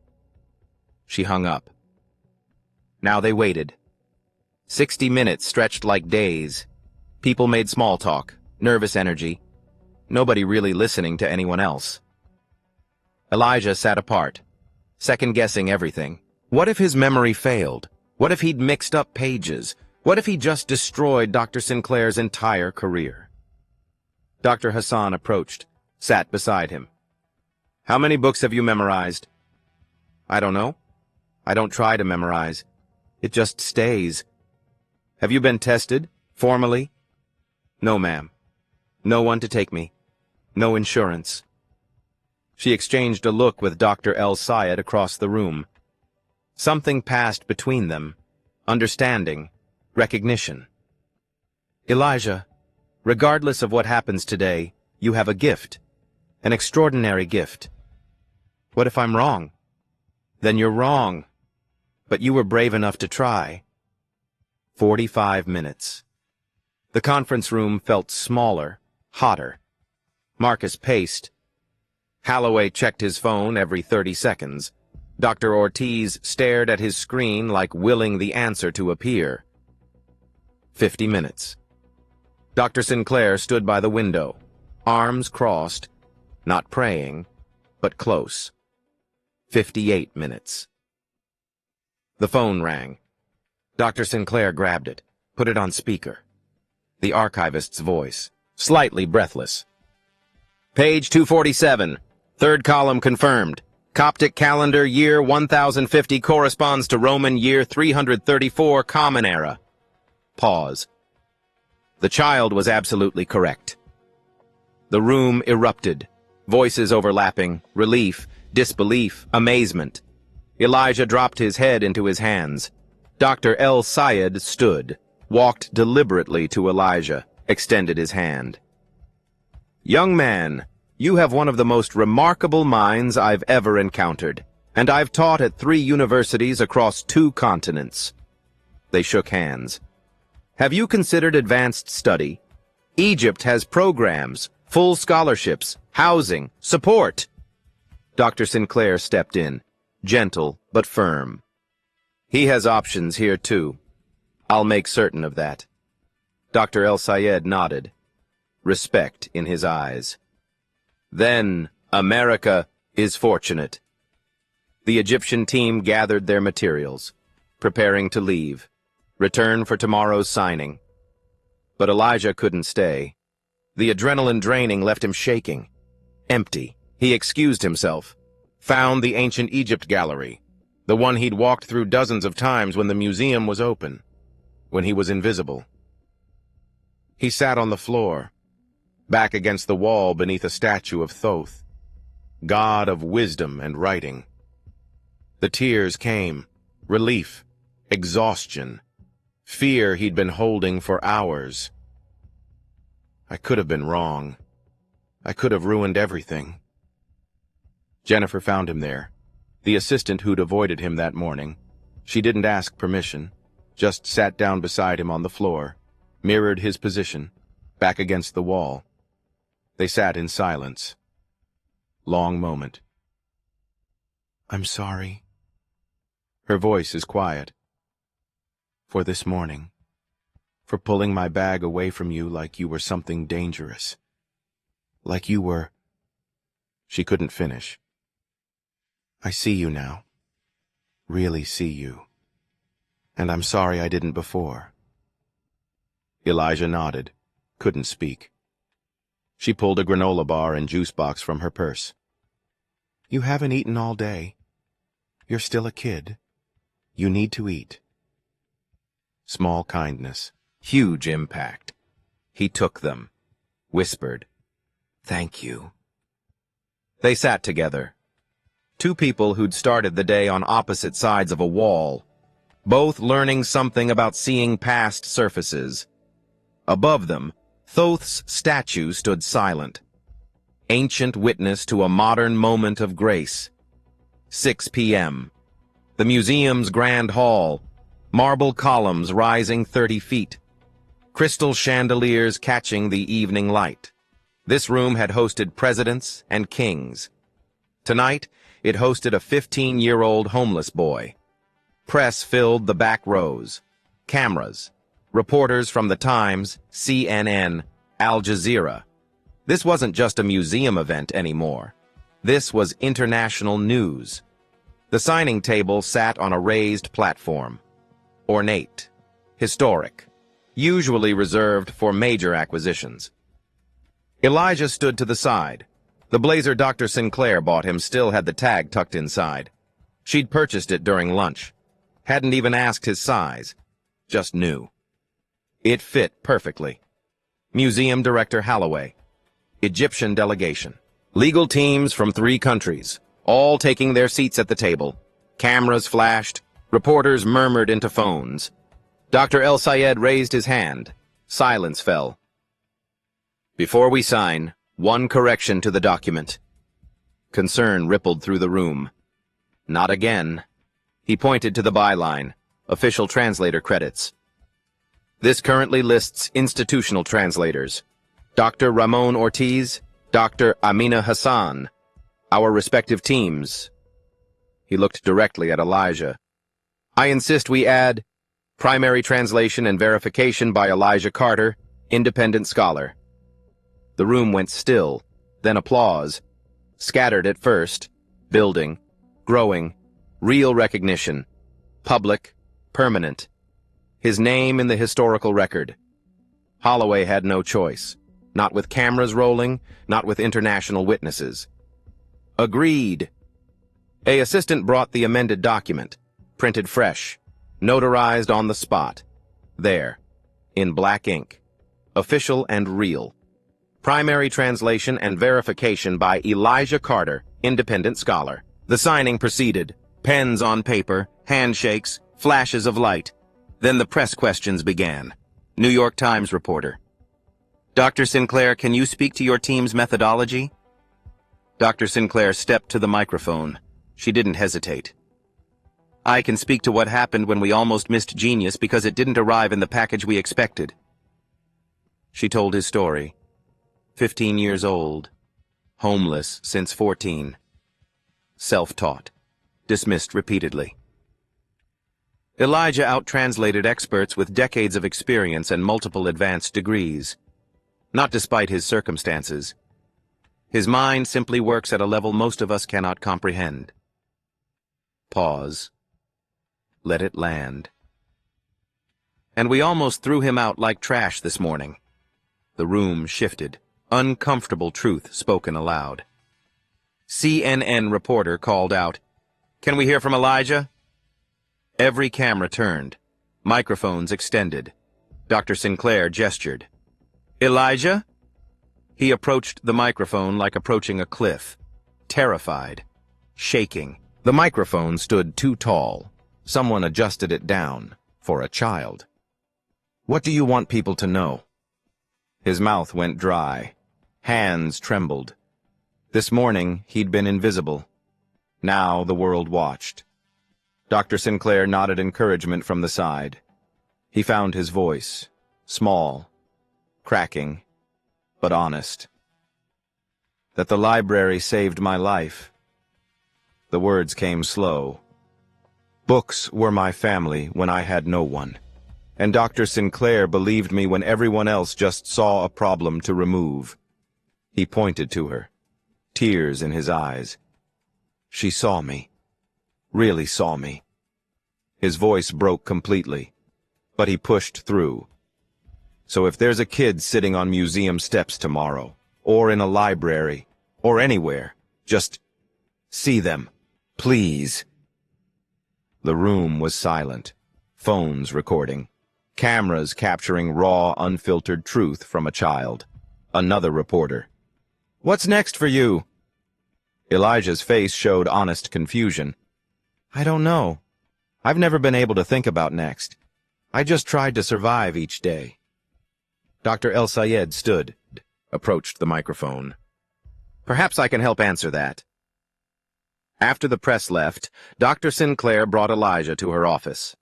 She hung up. Now they waited. 60 minutes stretched like days. People made small talk, nervous energy. Nobody really listening to anyone else. Elijah sat apart, second-guessing everything. What if his memory failed? What if he'd mixed up pages? What if he just destroyed Dr. Sinclair's entire career? Dr. Hassan approached, sat beside him. How many books have you memorized? I don't know. I don't try to memorize. It just stays. Have you been tested? Formally? No, ma'am. No one to take me. No insurance. She exchanged a look with Dr. El Sayed across the room. Something passed between them. Understanding. Recognition. Elijah, regardless of what happens today, you have a gift. An extraordinary gift. What if I'm wrong? Then you're wrong. But you were brave enough to try. 45 minutes. The conference room felt smaller, hotter. Marcus paced. Holloway checked his phone every 30 seconds. Dr. Ortiz stared at his screen like willing the answer to appear. 50 minutes. Dr. Sinclair stood by the window, arms crossed, not praying, but close. 58 minutes. The phone rang. Dr. Sinclair grabbed it, put it on speaker. The archivist's voice, slightly breathless. Page 247, third column confirmed. Coptic calendar year 1050 corresponds to Roman year 334 Common Era. Pause. The child was absolutely correct. The room erupted, voices overlapping, relief, disbelief, amazement. Elijah dropped his head into his hands. Dr. El Sayed stood, walked deliberately to Elijah, extended his hand. Young man, you have one of the most remarkable minds I've ever encountered, and I've taught at 3 universities across 2 continents. They shook hands. Have you considered advanced study? Egypt has programs, full scholarships, housing, support. Dr. Sinclair stepped in, gentle but firm. He has options here, too. I'll make certain of that. Dr. El-Sayed nodded, respect in his eyes. Then, America is fortunate. The Egyptian team gathered their materials, preparing to leave, return for tomorrow's signing. But Elijah couldn't stay. The adrenaline draining left him shaking, empty. He excused himself, found the ancient Egypt gallery, the one he'd walked through dozens of times when the museum was open, when he was invisible. He sat on the floor, back against the wall beneath a statue of Thoth, god of wisdom and writing. The tears came, relief, exhaustion, fear he'd been holding for hours. I could have been wrong. I could have ruined everything. Jennifer found him there, the assistant who'd avoided him that morning. She didn't ask permission, just sat down beside him on the floor, mirrored his position, back against the wall. They sat in silence. Long moment. I'm sorry. Her voice is quiet. For this morning. For pulling my bag away from you like you were something dangerous. Like you were... She couldn't finish. I see you now. Really see you. And I'm sorry I didn't before. Elijah nodded, couldn't speak. She pulled a granola bar and juice box from her purse. You haven't eaten all day. You're still a kid. You need to eat. Small kindness, huge impact. He took them, whispered, Thank you. They sat together. Two people who'd started the day on opposite sides of a wall, both learning something about seeing past surfaces. Above them, Thoth's statue stood silent, ancient witness to a modern moment of grace. 6 p.m. The museum's grand hall, marble columns rising 30 feet, crystal chandeliers catching the evening light. This room had hosted presidents and kings. Tonight, it hosted a 15-year-old homeless boy. Press filled the back rows. Cameras. Reporters from The Times, CNN, Al Jazeera. This wasn't just a museum event anymore. This was international news. The signing table sat on a raised platform. Ornate. Historic. Usually reserved for major acquisitions. Elijah stood to the side. The blazer Dr. Sinclair bought him still had the tag tucked inside. She'd purchased it during lunch. Hadn't even asked his size. Just knew. It fit perfectly. Museum Director Holloway. Egyptian delegation. Legal teams from 3 countries, all taking their seats at the table. Cameras flashed. Reporters murmured into phones. Dr. El-Sayed raised his hand. Silence fell. Before we sign, one correction to the document. Concern rippled through the room. Not again. He pointed to the byline, official translator credits. This currently lists institutional translators. Dr. Ramon Ortiz, Dr. Amina Hassan, our respective teams. He looked directly at Elijah. I insist we add primary translation and verification by Elijah Carter, independent scholar. The room went still, then applause. Scattered at first, building, growing, real recognition, public, permanent. His name in the historical record. Holloway had no choice. Not with cameras rolling, not with international witnesses. Agreed. A assistant brought the amended document, printed fresh, notarized on the spot. There, in black ink. Official and real. Primary translation and verification by Elijah Carter, independent scholar. The signing proceeded. Pens on paper, handshakes, flashes of light. Then the press questions began. New York Times reporter. Dr. Sinclair, can you speak to your team's methodology? Dr. Sinclair stepped to the microphone. She didn't hesitate. I can speak to what happened when we almost missed genius because it didn't arrive in the package we expected. She told his story. 15 years old. Homeless since 14. self-taught, dismissed repeatedly. Elijah out-translated experts with decades of experience and multiple advanced degrees. Not despite his circumstances. His mind simply works at a level most of us cannot comprehend. Pause. Let it land. And we almost threw him out like trash this morning. The room shifted. Uncomfortable truth spoken aloud. CNN reporter called out, "Can we hear from Elijah?" Every camera turned. Microphones extended. Dr. Sinclair gestured. "Elijah?" He approached the microphone like approaching a cliff, terrified, shaking. The microphone stood too tall. Someone adjusted it down, for a child. "What do you want people to know?" His mouth went dry. Hands trembled. This morning, he'd been invisible. Now the world watched. Dr. Sinclair nodded encouragement from the side. He found his voice, small, cracking, but honest. "That the library saved my life." The words came slow. "Books were my family when I had no one. And Dr. Sinclair believed me when everyone else just saw a problem to remove." He pointed to her, tears in his eyes. "She saw me. Really saw me." His voice broke completely, but he pushed through. "So if there's a kid sitting on museum steps tomorrow, or in a library, or anywhere, just see them, please." The room was silent, phones recording, cameras capturing raw, unfiltered truth from a child. Another reporter. "What's next for you?" Elijah's face showed honest confusion. "I don't know. I've never been able to think about next. I just tried to survive each day." Dr. El-Sayed stood, approached the microphone. "Perhaps I can help answer that." After the press left, Dr. Sinclair brought Elijah to her office.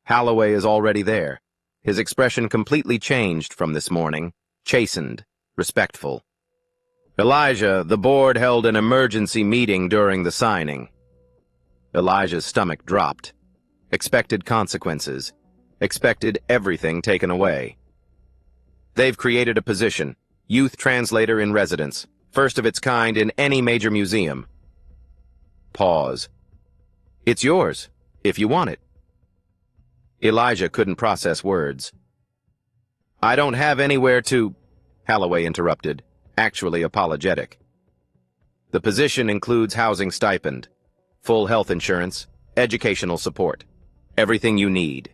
Holloway is already there. His expression completely changed from this morning, chastened, respectful. "Elijah, the board held an emergency meeting during the signing." Elijah's stomach dropped. Expected consequences. Expected everything taken away. "They've created a position, youth translator in residence, first of its kind in any major museum." Pause. "It's yours, if you want it." Elijah couldn't process words. "I don't have anywhere to—" Holloway interrupted, actually apologetic. "The position includes housing stipend, full health insurance, educational support, everything you need."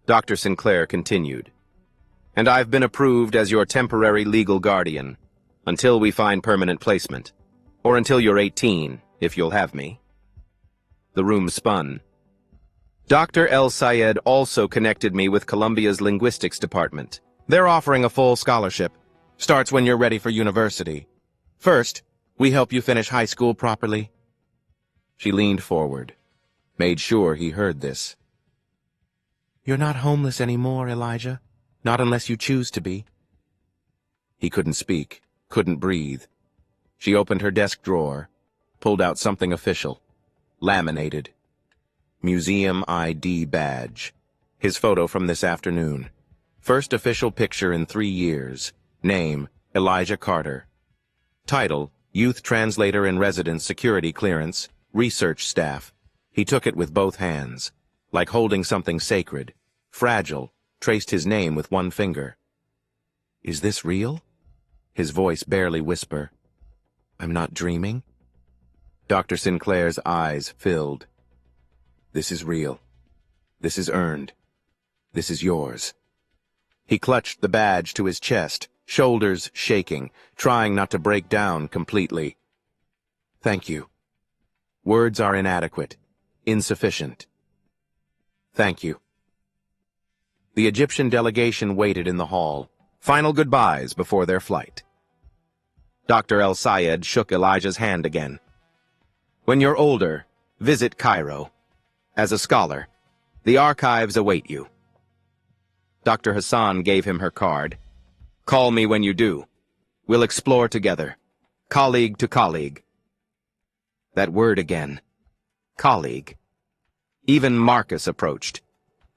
Dr. Sinclair continued, "And I've been approved as your temporary legal guardian, until we find permanent placement, or until you're 18, if you'll have me." The room spun. Dr. El-Sayed also connected me with Columbia's linguistics department. They're offering a full scholarship. Starts when you're ready for university. First, we help you finish high school properly. She leaned forward, made sure he heard this. "You're not homeless anymore, Elijah. Not unless you choose to be." He couldn't speak, couldn't breathe. She opened her desk drawer, pulled out something official, laminated. Museum ID badge. His photo from this afternoon. First official picture in 3 years. Name, Elijah Carter. Title, Youth Translator in Residence Security Clearance, Research Staff. He took it with both hands, like holding something sacred, fragile, traced his name with one finger. "Is this real?" His voice barely whisper. "I'm not dreaming?" Dr. Sinclair's eyes filled. "This is real. This is earned. This is yours." He clutched the badge to his chest, shoulders shaking, trying not to break down completely. "Thank you. Words are inadequate, insufficient. Thank you." The Egyptian delegation waited in the hall, final goodbyes before their flight. Dr. El-Sayed shook Elijah's hand again. "When you're older, visit Cairo. As a scholar, the archives await you." Dr. Hassan gave him her card. "Call me when you do. We'll explore together, colleague to colleague." That word again. Colleague. Even Marcus approached,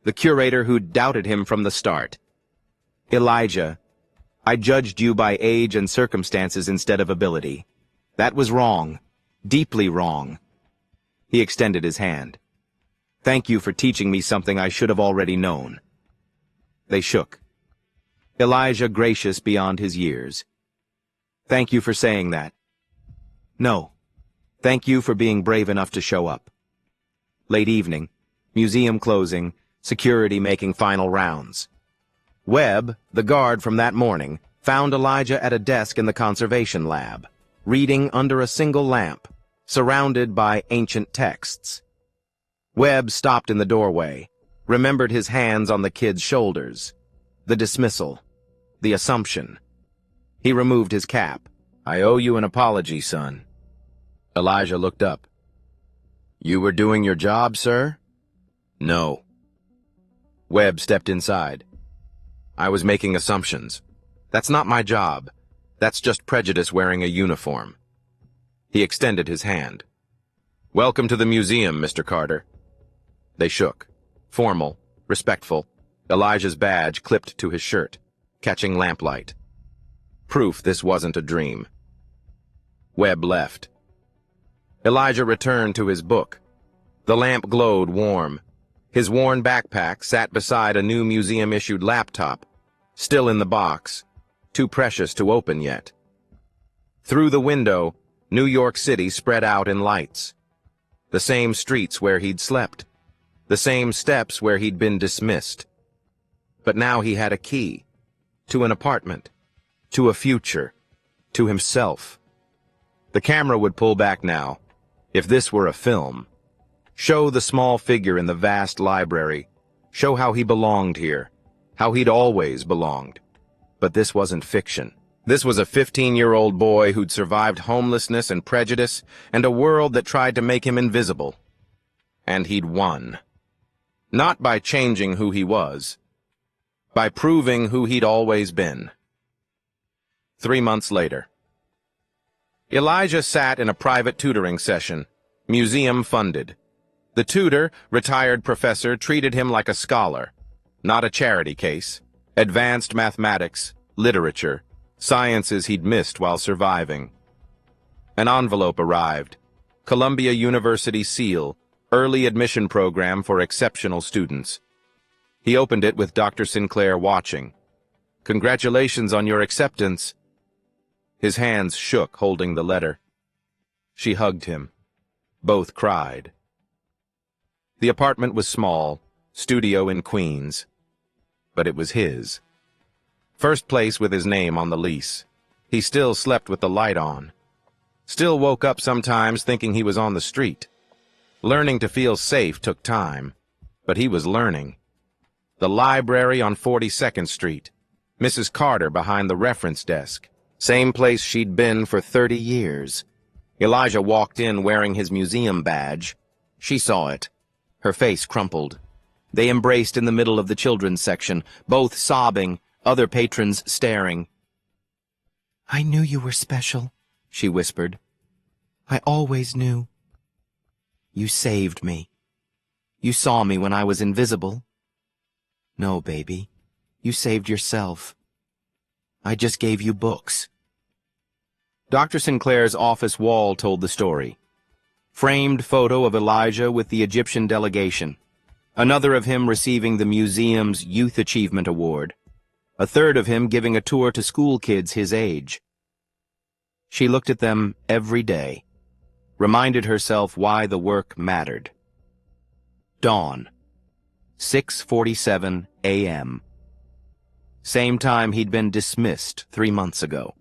the curator who'd doubted him from the start. Elijah, I judged you by age and circumstances instead of ability. That was wrong. Deeply wrong. He extended his hand. Thank you for teaching me something I should have already known. They shook. Elijah gracious beyond his years. Thank you for saying that. No. Thank you for being brave enough to show up. Late evening, museum closing, security making final rounds. Webb, the guard from that morning, found Elijah at a desk in the conservation lab, reading under a single lamp, surrounded by ancient texts. Webb stopped in the doorway, remembered his hands on the kid's shoulders, the dismissal, the assumption. He removed his cap. I owe you an apology, son. Elijah looked up. You were doing your job, sir? No. Webb stepped inside. I was making assumptions. That's not my job. That's just prejudice wearing a uniform. He extended his hand. Welcome to the museum, Mr. Carter. They shook. Formal, respectful. Elijah's badge clipped to his shirt, catching lamplight. Proof this wasn't a dream. Webb left. Elijah returned to his book. The lamp glowed warm. His worn backpack sat beside a new museum-issued laptop, still in the box, too precious to open yet. Through the window, New York City spread out in lights. The same streets where he'd slept. The same steps where he'd been dismissed. But now he had a key. To an apartment. To a future. To himself. The camera would pull back now. If this were a film, show the small figure in the vast library, show how he belonged here, how he'd always belonged. But this wasn't fiction. This was a 15-year-old boy who'd survived homelessness and prejudice and a world that tried to make him invisible. And he'd won. Not by changing who he was, by proving who he'd always been. 3 months later. Elijah sat in a private tutoring session, museum-funded. The tutor, retired professor, treated him like a scholar, not a charity case. Advanced mathematics, literature, sciences he'd missed while surviving. An envelope arrived. Columbia University seal, early admission program for exceptional students. He opened it with Dr. Sinclair watching. Congratulations on your acceptance. His hands shook, holding the letter. She hugged him. Both cried. The apartment was small, studio in Queens. But it was his. First place with his name on the lease. He still slept with the light on. Still woke up sometimes thinking he was on the street. Learning to feel safe took time, but he was learning. The library on 42nd Street. Mrs. Carter behind the reference desk. Same place she'd been for 30 years. Elijah walked in wearing his museum badge. She saw it. Her face crumpled. They embraced in the middle of the children's section, both sobbing, other patrons staring. I knew you were special, she whispered. I always knew. You saved me. You saw me when I was invisible. No, baby. You saved yourself. I just gave you books. Dr. Sinclair's office wall told the story. Framed photo of Elijah with the Egyptian delegation. Another of him receiving the museum's Youth Achievement Award. A third of him giving a tour to school kids his age. She looked at them every day, reminded herself why the work mattered. Dawn. 6:47 a.m. Same time he'd been dismissed 3 months ago.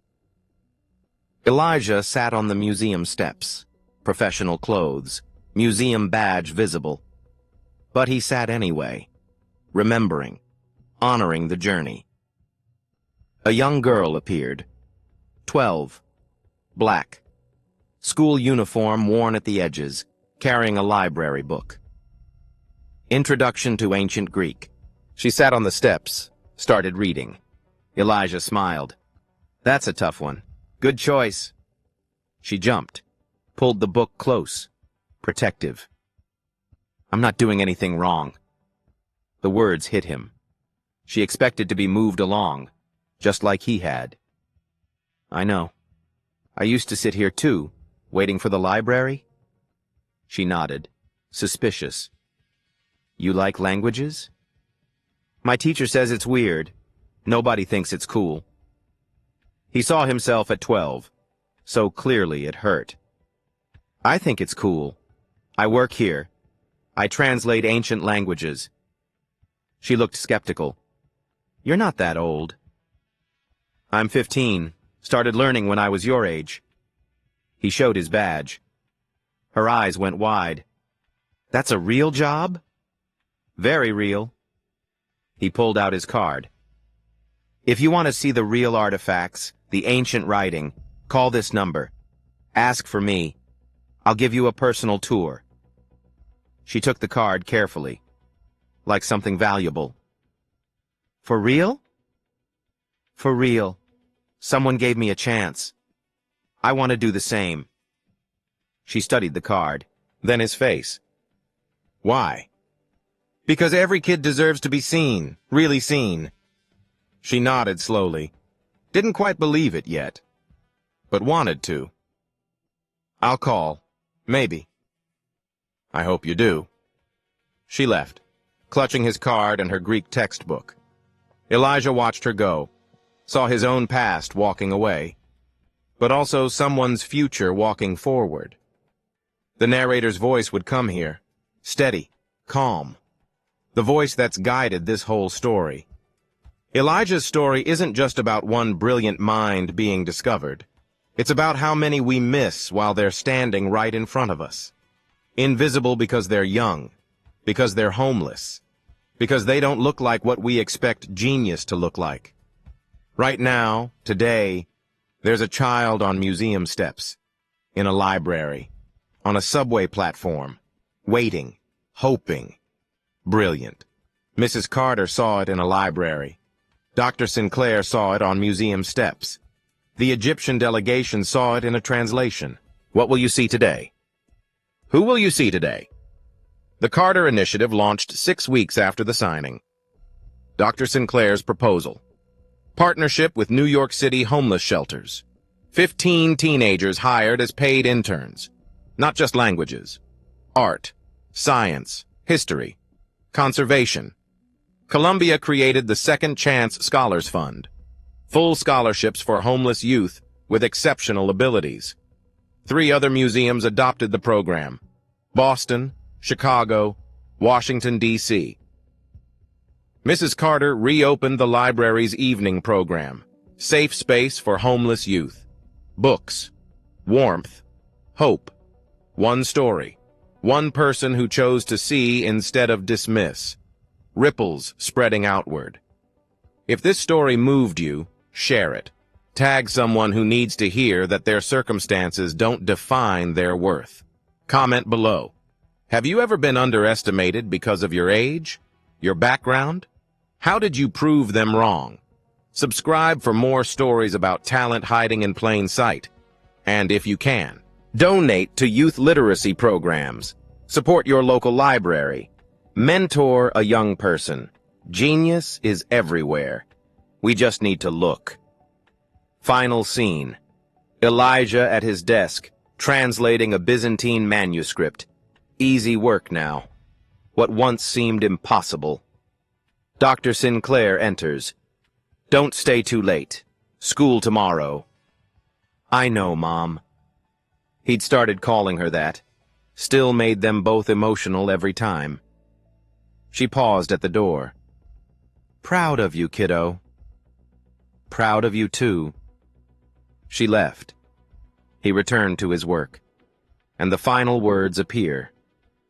Elijah sat on the museum steps, professional clothes, museum badge visible. But he sat anyway, remembering, honoring the journey. A young girl appeared. 12. Black. School uniform worn at the edges, carrying a library book. Introduction to Ancient Greek. She sat on the steps, started reading. Elijah smiled. That's a tough one. Good choice. She jumped. pulled the book close, protective. I'm not doing anything wrong. The words hit him. She expected to be moved along, just like he had. I know. I used to sit here too, waiting for the library. She nodded, suspicious. You like languages? My teacher says it's weird. Nobody thinks it's cool. He saw himself at 12, so clearly it hurt. I think it's cool. I work here. I translate ancient languages. She looked skeptical. You're not that old. I'm 15. Started learning when I was your age. He showed his badge. Her eyes went wide. That's a real job? Very real. He pulled out his card. If you want to see the real artifacts, the ancient writing, call this number. Ask for me. I'll give you a personal tour. She took the card carefully, like something valuable. For real? For real. Someone gave me a chance. I want to do the same. She studied the card, then his face. Why? Because every kid deserves to be seen, really seen. She nodded slowly. Didn't quite believe it yet, but wanted to. I'll call. Maybe. I hope you do. She left, clutching his card and her Greek textbook. Elijah watched her go, saw his own past walking away, but also someone's future walking forward. The narrator's voice would come here, steady, calm. The voice that's guided this whole story. Elijah's story isn't just about one brilliant mind being discovered. It's about how many we miss while they're standing right in front of us. Invisible because they're young, because they're homeless, because they don't look like what we expect genius to look like. Right now, today, there's a child on museum steps, in a library, on a subway platform, waiting, hoping. Brilliant. Mrs. Carter saw it in a library. Dr. Sinclair saw it on museum steps. The Egyptian delegation saw it in a translation. What will you see today? Who will you see today? The Carter Initiative launched 6 weeks after the signing. Dr. Sinclair's proposal. Partnership with New York City homeless shelters. 15 teenagers hired as paid interns. Not just languages. Art, science, history, conservation. Columbia created the Second Chance Scholars Fund. Full scholarships for homeless youth with exceptional abilities. 3 other museums adopted the program. Boston, Chicago, Washington, D.C. Mrs. Carter reopened the library's evening program. Safe space for homeless youth. Books. Warmth. Hope. One story. One person who chose to see instead of dismiss. Ripples spreading outward. If this story moved you, share it. Tag someone who needs to hear that their circumstances don't define their worth. Comment below. Have you ever been underestimated because of your age? Your background? How did you prove them wrong? Subscribe for more stories about talent hiding in plain sight. And if you can, donate to youth literacy programs. Support your local library. Mentor a young person. Genius is everywhere. We just need to look. Final scene. Elijah at his desk, translating a Byzantine manuscript. Easy work now. What once seemed impossible. Dr. Sinclair enters. Don't stay too late. School tomorrow. I know, Mom. He'd started calling her that. Still made them both emotional every time. She paused at the door. Proud of you, kiddo. Proud of you, too. She left. He returned to his work. And the final words appear.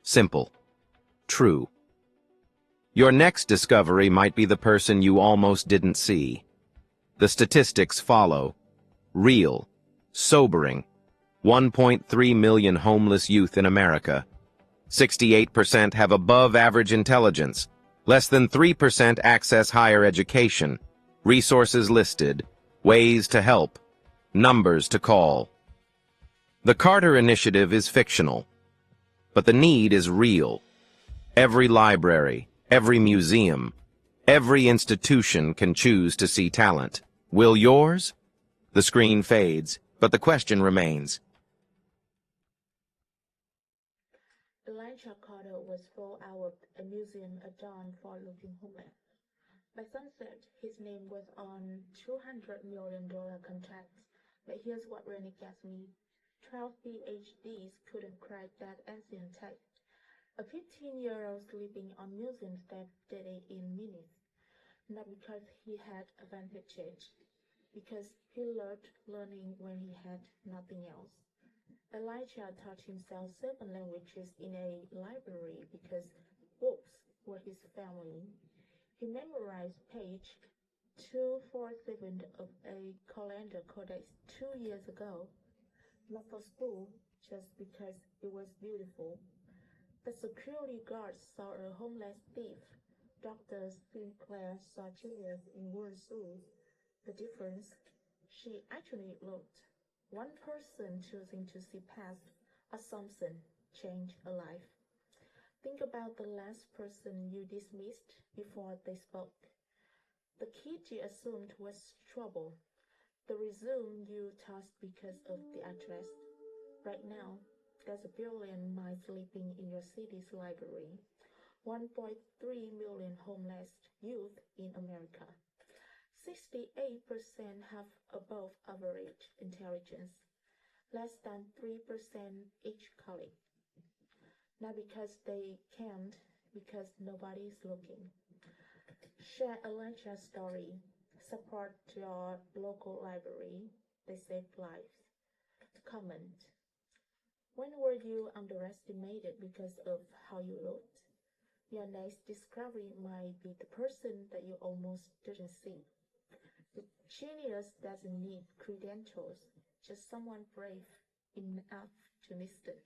Simple. True. Your next discovery might be the person you almost didn't see. The statistics follow. Real. Sobering. 1.3 million homeless youth in America. 68% have above-average intelligence. Less than 3% access higher education. Resources listed. Ways to help. Numbers to call. The Carter Initiative is fictional, but the need is real. Every library, every museum, every institution can choose to see talent. Will yours? The screen fades, but the question remains. Elijah Carter was 4 hours a museum adorned for looking homeless. By sunset, his name was on $200 million contracts. But here's what really gets me. 12 PhDs couldn't crack that ancient text. A 15-year-old sleeping on museum steps did it in minutes. Not because he had advantages, because he loved learning when he had nothing else. Elijah taught himself 7 languages in a library because books were his family. He memorized page 247 of a calendar codex 2 years ago, not for school, just because it was beautiful. The security guards saw a homeless thief. Dr. Sinclair saw Julius in worn shoes. The difference? She actually looked. One person choosing to see past assumption changed a life. Think about the last person you dismissed before they spoke. The kid you assumed was trouble. The resume you tossed because of the address. Right now, there's a billion mice sleeping in your city's library. 1.3 million homeless youth in America. 68% have above average intelligence, less than 3% each colleague. Not because they can't, because nobody's looking. Share Elijah's story. Support your local library. They save lives. Comment. When were you underestimated because of how you looked? Your next discovery might be the person that you almost didn't see. The genius doesn't need credentials, just someone brave enough to listen.